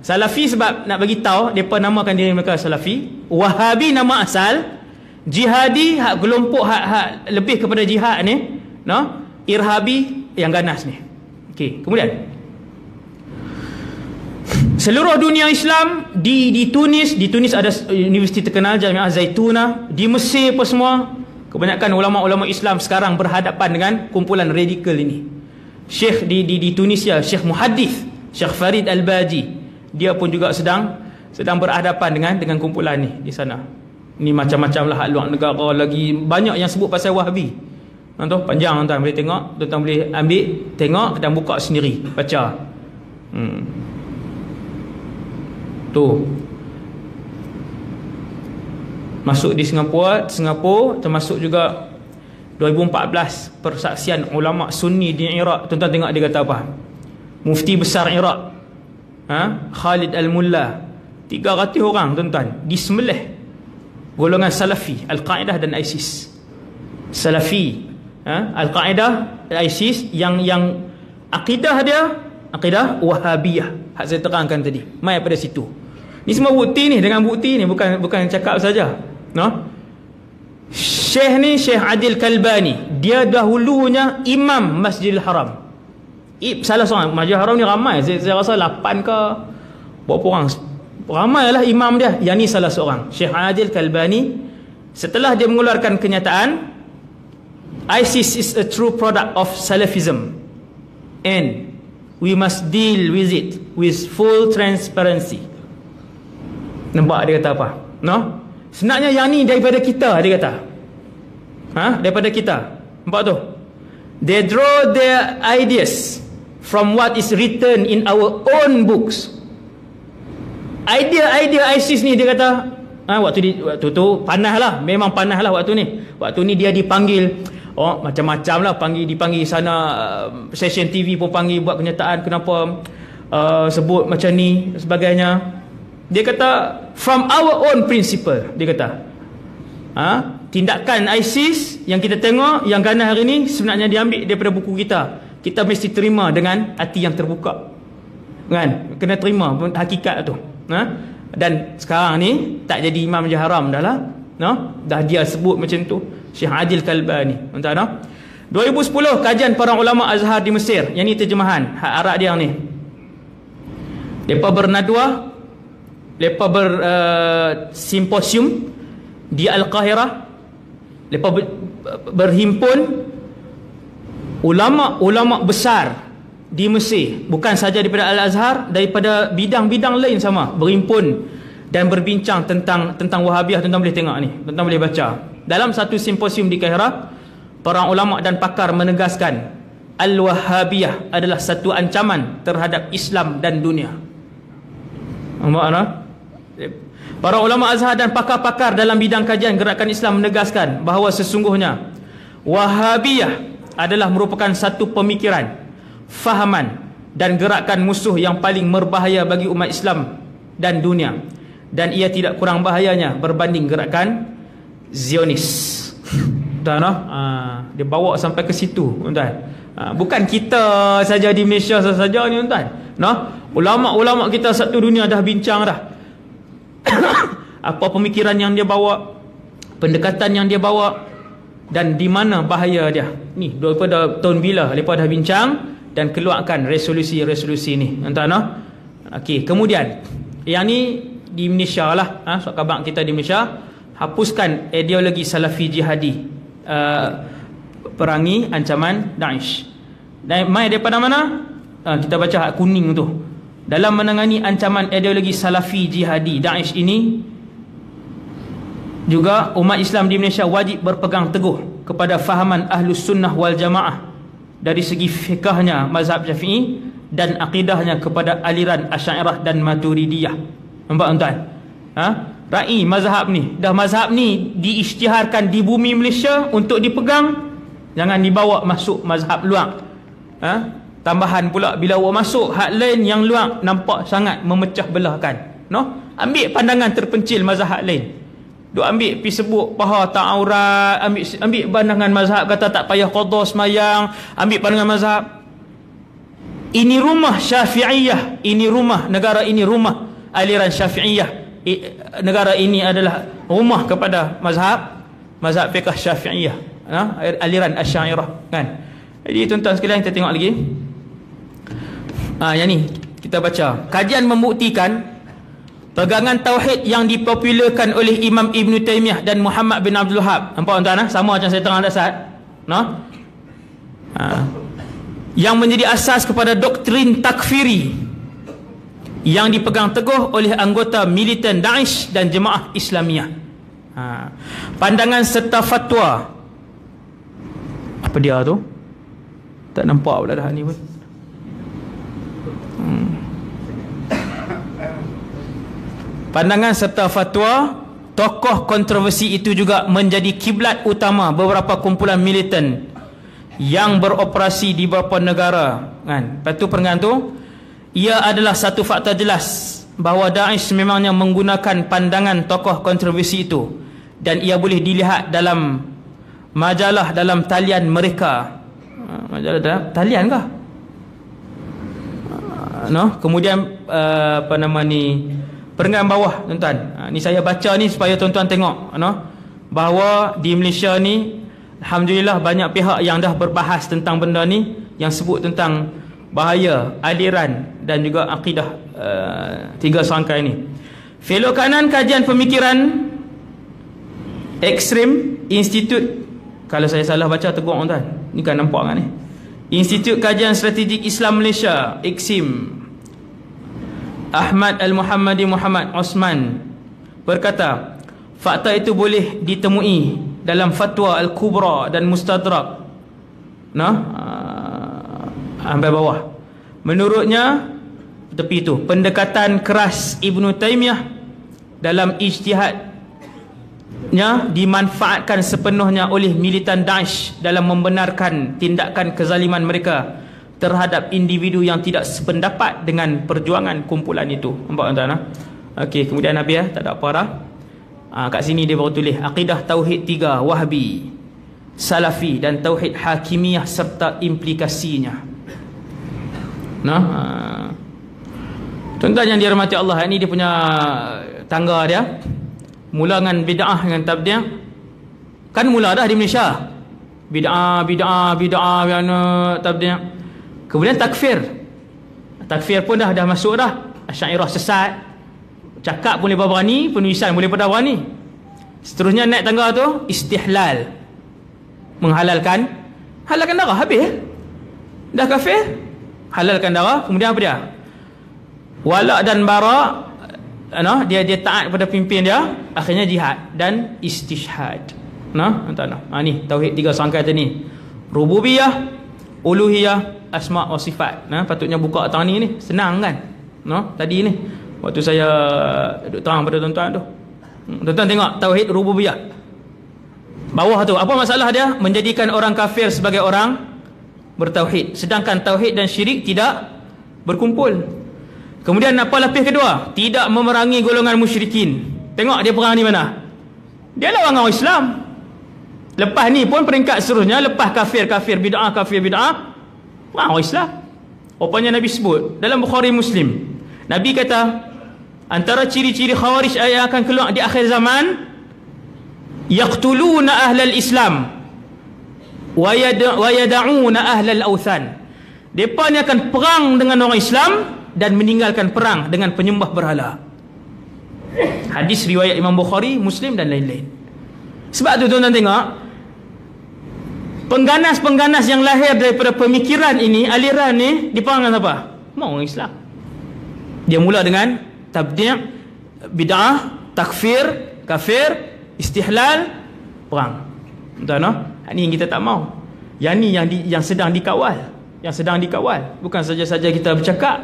Salafi sebab nak bagi tahu depa namakan diri mereka Salafi. Wahabi nama asal. Jihadi hak kelompok hak lebih kepada jihad ni, no? Irhabi yang ganas ni. Okey, kemudian seluruh dunia Islam di Tunis ada universiti terkenal Jamiah Zaituna, di Mesir apa semua, kebanyakan ulama-ulama Islam sekarang berhadapan dengan kumpulan radikal ini. Syekh di Tunisia, Syekh Muhaddith, Syekh Farid Al-Baji, dia pun juga sedang berhadapan dengan kumpulan ni di sana. Ni macam-macam lah hak luar negara lagi, banyak yang sebut pasal Wahabi. Tuan panjang tuan boleh tengok, tuan boleh ambil tengok dan buka sendiri baca. Tu masuk di Singapura termasuk juga 2014 persaksian ulama Sunni di Iraq. Tuan tengok dia kata apa? Mufti besar Iraq, Khalid Al-Mullah, 300 orang tuan-tuan disembelih golongan Salafi, Al-Qaedah dan ISIS. Salafi, Al-Qaedah, ISIS yang akidah dia akidah Wahabiyah, hak saya terangkan tadi. Mai pada situ. Ni semua bukti ni, dengan bukti ni, bukan cakap saja. No? Syekh Adil Kalbani, dia dahulunya imam Masjidil Haram. Salah seorang Masjidil Haram ni ramai, saya rasa 8 ke berapa orang, ramailah imam dia. Yang ni salah seorang, Syekh Adil Kalbani. Setelah dia mengeluarkan kenyataan ISIS is a true product of Salafism and we must deal with it with full transparency. Nampak dia kata apa? No? Sebenarnya yang ni daripada kita, dia kata. Daripada kita. Nampak tu? They draw their ideas from what is written in our own books. Idea ISIS ni, dia kata, waktu tu panas lah, memang panas lah waktu ni. Waktu ni dia dipanggil, macam-macam lah, dipanggil sana, session TV pun panggil buat kenyataan kenapa sebut macam ni sebagainya. Dia kata from our own principle, dia kata tindakan ISIS yang kita tengok yang ganas hari ni sebenarnya diambil daripada buku kita. Kita mesti terima dengan hati yang terbuka, kan? Kena terima hakikat tu. Dan sekarang ni tak jadi imam je haram dah lah, no? Dah dia sebut macam tu, Syekh Adil Kalbani. Entah no? 2010 kajian para ulama Azhar di Mesir, yang ni terjemahan hak Arab dia ni. Depa bernadwa, depa simposium di Al-Qahirah. Depa berhimpun ulama-ulama besar di Mesir, bukan saja daripada Al-Azhar, daripada bidang-bidang lain sama, berhimpun dan berbincang tentang Wahabiyah. Tuan-tuan boleh tengok ni, tuan-tuan boleh baca. Dalam satu simposium di Kairah, para ulama dan pakar menegaskan Al-Wahabiyah adalah satu ancaman terhadap Islam dan dunia. Para ulama Azhar dan pakar-pakar dalam bidang kajian gerakan Islam menegaskan bahawa sesungguhnya Wahabiyah adalah merupakan satu pemikiran, fahaman dan gerakan musuh yang paling berbahaya bagi umat Islam dan dunia, dan ia tidak kurang bahayanya berbanding gerakan Zionis. Dia bawa sampai ke situ, tuan. Bukan kita saja di Malaysia saja ni, tuan. Ulama-ulama kita satu dunia dah bincang dah. Apa pemikiran yang dia bawa, pendekatan yang dia bawa, dan di mana bahaya dia. Ni daripada tahun bila mereka dah bincang dan keluarkan resolusi-resolusi ni, tuan. Okey, kemudian yang ni di Malaysia lah, khabar kita di Malaysia, hapuskan ideologi Salafi jihadi, perangi ancaman Daesh. Dan mai daripada mana? Kita baca hak kuning tu. Dalam menangani ancaman ideologi Salafi jihadi Daesh ini, juga umat Islam di Malaysia wajib berpegang teguh kepada fahaman Ahlus Sunnah wal Jamaah dari segi fikahnya mazhab Syafi'i dan akidahnya kepada aliran Asy'ariyah dan Maturidiyah. Nampak tuan? Ra'i mazhab ni, dah mazhab ni diisytiharkan di bumi Malaysia untuk dipegang, jangan dibawa masuk mazhab luar. Tambahan pula, bila awak masuk hak lain yang luar, nampak sangat memecah belahkan. Ambil pandangan terpencil mazhab lain. Duk ambil pi sebut paha tak aurat, ambil pandangan mazhab kata tak payah qada semayang, ambil pandangan mazhab. Ini rumah Syafi'iyah, ini rumah negara, ini rumah aliran Syafi'iyah. Negara ini adalah rumah kepada mazhab fiqh Syafi'iyah, aliran Asy'ariyah, kan. Jadi tuan-tuan sekalian, kita tengok lagi. Yang ni kita baca. Kajian membuktikan pegangan tauhid yang dipopularkan oleh Imam Ibn Taymiyah dan Muhammad bin Abdul Wahab. Nampak tuan-tuan? Sama macam saya terang dasar. Yang menjadi asas kepada doktrin takfiri yang dipegang teguh oleh anggota militan Daesh dan Jemaah Islamiyah. Pandangan serta fatwa. Apa dia tu? Tak nampak pula dah ni pun. Pandangan serta fatwa tokoh kontroversi itu juga menjadi kiblat utama beberapa kumpulan militan yang beroperasi di beberapa negara, kan. Lepas tu perenggan tu, ia adalah satu fakta jelas bahawa Daesh memangnya menggunakan pandangan tokoh kontroversi itu, dan ia boleh dilihat dalam majalah dalam talian mereka. Majalah dalam talian kah? Kemudian apa nama ni, perenggan bawah tuan-tuan. Ni saya baca ni supaya tuan-tuan tengok bahawa di Malaysia ni alhamdulillah banyak pihak yang dah berbahas tentang benda ni, yang sebut tentang bahaya aliran dan juga akidah tiga serangkai ni. Fellow kanan kajian pemikiran ekstrem Institut, kalau saya salah baca tegur tuan-tuan. Ni kan nampak kan ni, Institut Kajian Strategik Islam Malaysia, IKSIM, Ahmad Al-Muhammadi Muhammad Osman berkata, fakta itu boleh ditemui dalam Fatwa Al-Kubra dan Mustadrak. Sampai bawah. Menurutnya, tepi itu, pendekatan keras Ibn Taymiyah dalam ijtihadnya dimanfaatkan sepenuhnya oleh militan Daesh dalam membenarkan tindakan kezaliman mereka terhadap individu yang tidak sependapat dengan perjuangan kumpulan itu. Nampak tuan-tuan? Okey, kemudian Nabi tak ada apa dah. Kat sini dia baru tulis akidah tauhid 3 Wahabi, Salafi dan tauhid Hakimiyah serta implikasinya. Tuan-tuan yang dirahmati Allah, ini dia punya tangga dia. Mula dengan bid'ah dengan tabdi'. Kan mula dah di Malaysia. Bid'ah tabdi'. Kemudian takfir. Takfir pun dah masuk dah. Asy'ariyah sesat. Cakap boleh berani, penulisan boleh pada berani. Seterusnya naik tangga tu istihlal. Menghalalkan darah, habis. Dah kafir, halalkan darah. Kemudian apa dia? Wala dan bara, dia taat kepada pimpin dia, akhirnya jihad dan istishhad. Ni tauhid 3 serangkai tadi ni. Rububiyah, uluhiyah, asma wa sifat. Patutnya buka tang ni senang kan. Tadi ni waktu saya duduk terang pada tuan-tuan tu. Tuan-tuan tengok tauhid rububiyah. Bawah tu apa masalah dia? Menjadikan orang kafir sebagai orang bertauhid, sedangkan tauhid dan syirik tidak berkumpul. Kemudian apa lapis kedua? Tidak memerangi golongan musyrikin. Tengok dia perang di mana? Dia lawan orang Islam. Lepas ni pun peringkat seterusnya, lepas kafir bid'ah, perang orang Islam. Rupanya Nabi sebut dalam Bukhari Muslim, Nabi kata antara ciri-ciri khawarij yang akan keluar di akhir zaman, yaqtuluna ahlal Islam wa yada'una ahlal awthan. Mereka ni akan perang dengan orang Islam dan meninggalkan perang dengan penyembah berhala. Hadis riwayat Imam Bukhari, Muslim dan lain-lain. Sebab tu tuan-tuan tengok, pengganas-pengganas yang lahir daripada pemikiran ini, aliran ni, diperang dengan apa? Mau orang Islam. Dia mula dengan tabdi', bid'ah, takfir, kafir, istihlal, perang. Tuan-tuan, ini yang kita tak mau. Yang ni yang sedang dikawal. Bukan saja-saja kita bercakap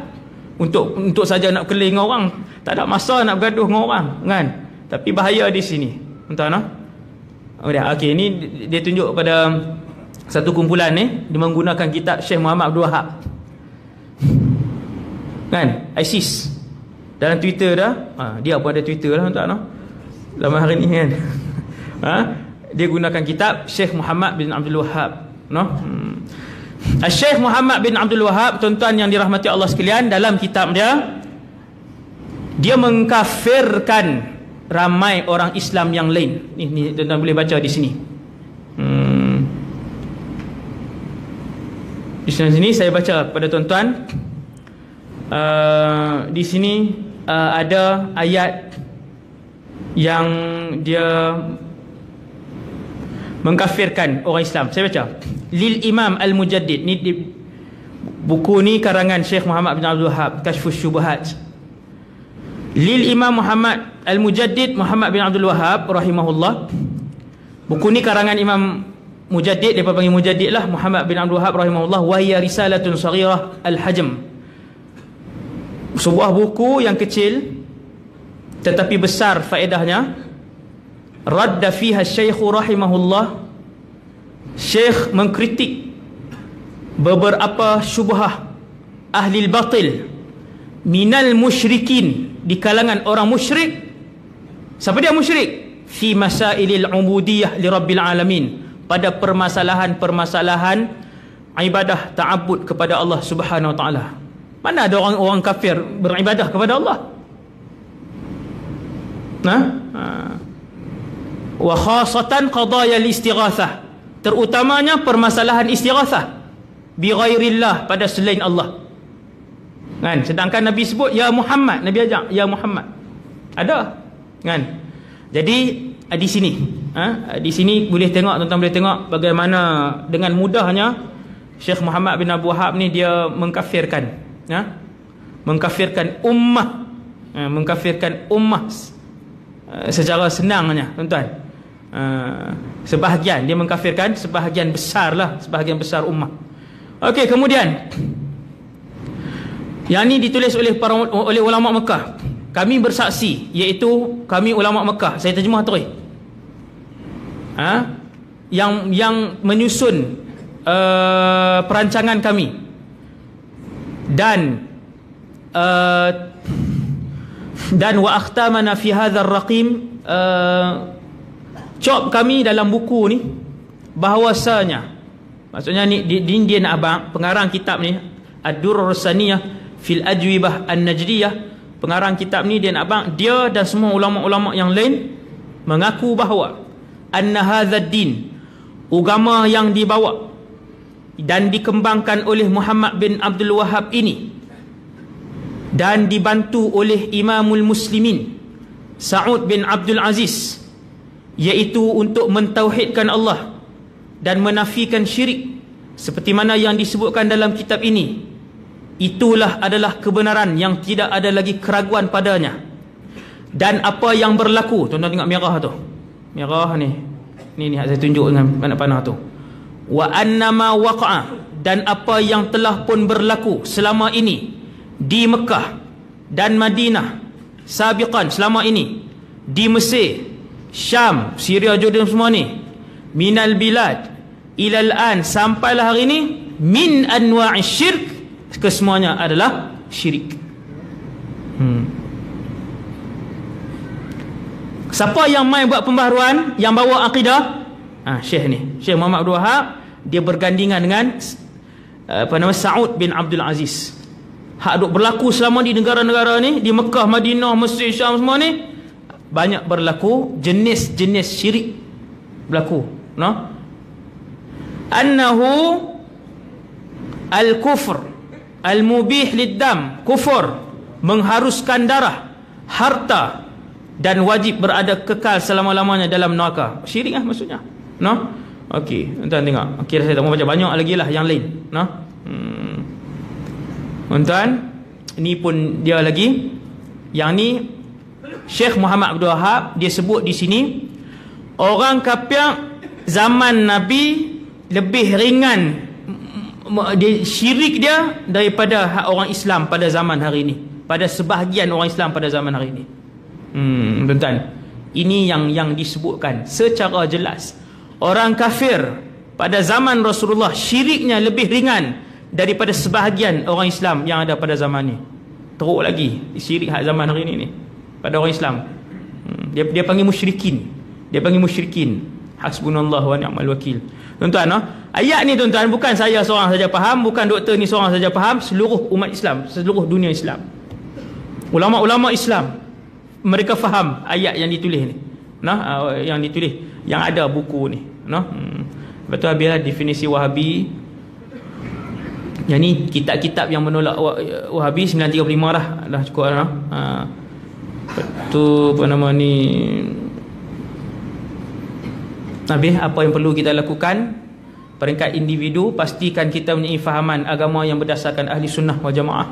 untuk saja nak keling orang, tak ada masa nak bergaduh dengan orang, kan? Tapi bahaya di sini, tuan-tuan. Okey, ni dia tunjuk pada satu kumpulan ni, dia menggunakan kitab Syekh Muhammad Abdul Wahab, kan? ISIS dalam Twitter dah, dia pun ada Twitter lah, tuan-tuan. zaman hari ni kan. Dia gunakan kitab Syekh Muhammad bin Abdul Wahhab, Syekh Muhammad bin Abdul Wahhab, tuan-tuan yang dirahmati Allah sekalian, dalam kitab dia mengkafirkan ramai orang Islam yang lain. Ni tuan-tuan boleh baca di sini. Di sini saya baca kepada tuan-tuan. Di sini ada ayat yang dia mengkafirkan orang Islam. Saya baca. Lil Imam Al-Mujaddid. Ni buku ni karangan Syekh Muhammad bin Abdul Wahhab, Kashfus Syubuhat. Lil Imam Muhammad Al-Mujaddid Muhammad bin Abdul Wahhab rahimahullah. Buku ni karangan Imam Mujaddid, dia panggil Mujaddid lah, Muhammad bin Abdul Wahhab rahimahullah. Wa hiya risalatun saghirah al-hajm. Sebuah buku yang kecil tetapi besar faedahnya. Radda fiha Syekh rahimahullah. Syekh mengkritik beberapa syubhah ahli batil minal musyrikin, di kalangan orang musyrik. Siapa dia musyrik? Fi masailil ubudiyah li rabbil alamin, pada permasalahan-permasalahan ibadah ta'abbud kepada Allah Subhanahu wa taala. Mana ada orang kafir beribadah kepada Allah? Wa khasatan qadaya al-istighatsah, terutamanya permasalahan istighatsah bi ghairillah, pada selain Allah. Kan? Sedangkan Nabi sebut ya Muhammad, Nabi ajak ya Muhammad. Ada kan? Jadi di sini di sini boleh tengok, tuan-tuan boleh tengok bagaimana dengan mudahnya Syekh Muhammad bin Abdul Wahhab ni dia mengkafirkan mengkafirkan ummah, mengkafirkan ummah secara senangnya, tuan-tuan. Sebahagian dia mengkafirkan, sebahagian besar lah, sebahagian besar ummah. Okey, kemudian yang ni ditulis oleh ulama Mekah. Kami bersaksi, iaitu kami ulama Mekah. Saya terjemah terus. Yang menyusun perancangan kami, dan wa akhtamana fi hadzal raqim, cop kami dalam buku ni bahawasanya, maksudnya ni dia nak abang pengarang kitab ni Ad-Durrur Saniyah fil Ajwibah An-Najdiyah. Pengarang kitab ni dia nak abang, dia dan semua ulama-ulama yang lain mengaku bahawa anna hadzal din, agama yang dibawa dan dikembangkan oleh Muhammad bin Abdul Wahhab ini dan dibantu oleh Imamul Muslimin Sa'ud bin Abdul Aziz, iaitu untuk mentauhidkan Allah dan menafikan syirik seperti mana yang disebutkan dalam kitab ini, itulah adalah kebenaran yang tidak ada lagi keraguan padanya. Dan apa yang berlaku, tuan-tuan tengok merah tu, merah ni saya tunjuk dengan panah-panah tu. Wa annama waqa'a, dan apa yang telah pun berlaku selama ini di Mekah dan Madinah, sabiqan, selama ini di Mesir, Syam, Syria, Jordan, semua ni, minal bilad ilal an, sampailah hari ini, min anwa'i syirk, kesemuanya adalah syirik. Siapa yang mai buat pembaharuan, yang bawa akidah? Syekh ni, Syekh Muhammad Abdul Wahhab, dia bergandingan dengan Sa'ud bin Abdul Aziz. Hak duk berlaku selama di negara-negara ni, di Mekah, Madinah, Mesir, Syam, semua ni banyak berlaku jenis-jenis syirik berlaku, annahu al-kufr al-mubih lid-dam, kufur mengharuskan darah, harta, dan wajib berada kekal selama-lamanya dalam neraka. Syirik lah maksudnya. Okey, tuan-tuan tengok. Okey, saya tak mau baca banyak lagi lah yang lain. Tuan-tuan, ni pun dia lagi. Yang ni Syekh Muhammad Abdul Wahhab, dia sebut di sini orang kafir zaman Nabi lebih ringan syirik dia daripada orang Islam pada zaman hari ini, pada sebahagian orang Islam pada zaman hari ini. Tuan-tuan, ini yang disebutkan secara jelas. Orang kafir pada zaman Rasulullah syiriknya lebih ringan daripada sebahagian orang Islam yang ada pada zaman ni. Teruk lagi syirik hak zaman hari ini ni pada orang Islam. Dia panggil musyrikin. Dia panggil musyrikin. Hasbunallah wa ni'mal wakil. Tuan-tuan, ayat ni tuan-tuan bukan saya seorang saja faham, bukan doktor ni seorang saja faham, seluruh umat Islam, seluruh dunia Islam. Ulama-ulama Islam mereka faham ayat yang ditulis ni. Yang ditulis, yang ada buku ni. Lepas tu habislah definisi Wahabi. Yang ni kitab-kitab yang menolak Wahabi 935 dah cukup lah. Lepas tu apa nama ni, habis apa yang perlu kita lakukan peringkat individu, pastikan kita mempunyai fahaman agama yang berdasarkan ahli sunnah wal jamaah,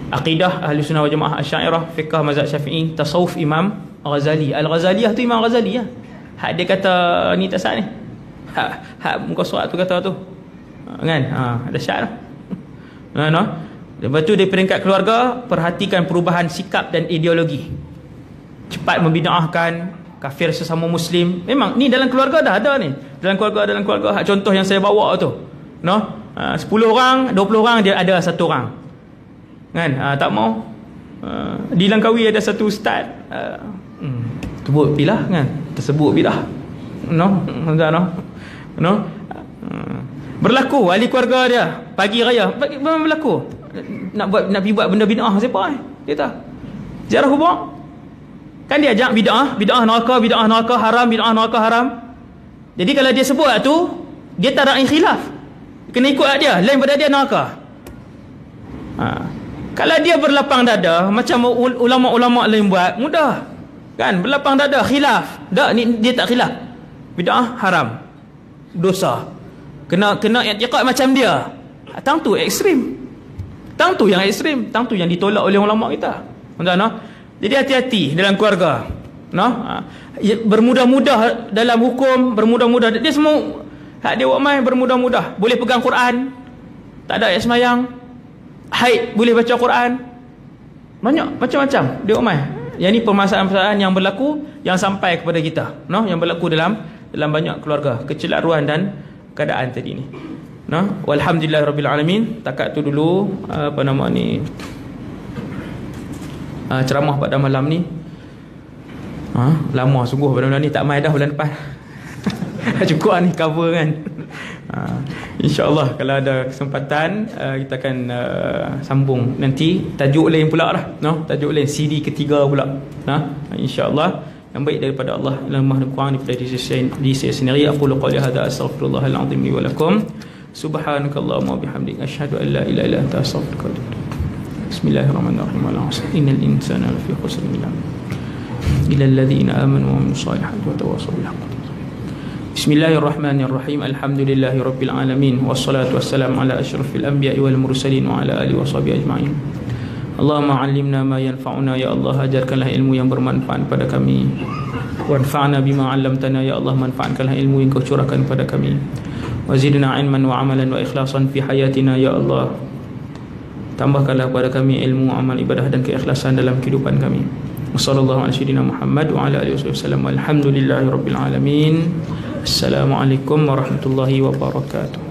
akidah ahli sunnah wal jamaah, Asy'ariyah, fiqh mazhab Syafi'i, tasawuf Imam Ghazali. Al-Ghazaliyah tu Imam Ghazali lah. Hak dia kata ni tak sah ni. Hak muka surat tu kata tu. Kan? Dahsyat lah. Lepas tu di peringkat keluarga, perhatikan perubahan sikap dan ideologi. Cepat membid'ahkan, kafir sesama muslim. Memang ni dalam keluarga dah ada ni. Dalam keluarga contoh yang saya bawa tu. 10 orang, 20 orang dia ada satu orang. Kan? Tak mau. Di Langkawi ada satu ustaz. Sebut bilah kan? Tersebut bilah. Berlaku ahli keluarga dia pagi raya berlaku nak pergi buat benda bid'ah siapa dia tak ziarah kubur kan, dia ajak bid'ah neraka haram. Jadi kalau dia sebut tu, dia tak ada khilaf, kena ikut dia, lain pada dia neraka. Kalau dia berlapang dada macam ulama-ulama lain buat, mudah kan, berlapang dada khilaf tak, ni dia tak khilaf, bid'ah haram, dosa, kena i'tiqad macam dia. Tang tu ekstrim, tang tu yang ekstrim, tang tu yang ditolak oleh ulama kita. Jadi hati-hati dalam keluarga. Bermudah-mudah dalam hukum, bermudah-mudah dia semua hak dia buat main, bermudah-mudah. Boleh pegang Quran, tak ada ayat semayang, haid boleh baca Quran, banyak macam-macam dia buat main. Yang ni permasalahan-permasalahan yang berlaku, yang sampai kepada kita, yang berlaku dalam banyak keluarga, kecelaruan dan keadaan tadi ni. Walhamdulillahirabbil alamin. Takat tu dulu apa nama ni, ceramah pada malam ni. Lama sungguh pada malam ni, tak mai dah bulan depan. Cukup ni cover kan. InsyaAllah kalau ada kesempatan kita akan sambung nanti tajuk lain pula lah, tajuk lain CD ketiga pula. InsyaAllah yang baik daripada Allah, lemah dan kurang daripada diri saya sendiri. Aku qali hadza astaghfirullahal azim li wa lakum. Subhanakallahumma wa bihamdika asyhadu an la ilaha illa anta astaghfiruka wa atubu ilaik. Bismillahirrahmanirrahim. Innal insana lafi khusr illa alladhina amanu wa amilus solihati wa tawassaw bil haqqi. Bismillahirrahmanirrahim. Alhamdulillahi rabbil alamin, wassalatu wassalamu ala asyrafil anbiya'i wal mursalin wa ala alihi washabihi ajma'in. Allahumma 'allimna ma yanfa'una, ya Allah ajarkanlah ilmu yang bermanfaat pada kami. Wanfa'na bima 'allamtana, ya Allah manfaatkanlah ilmu yang Kau curahkan pada kami. Wazidna 'ilman wa 'amalan wa ikhlasan fi hayatina, ya Allah tambahkanlah kepada kami ilmu, amal, ibadah dan keikhlasan dalam kehidupan kami. Wassallallahu ala sayyidina Muhammad wa ala alihi wasallam. Walhamdulillahirabbil alamin. Assalamualaikum warahmatullahi wabarakatuh.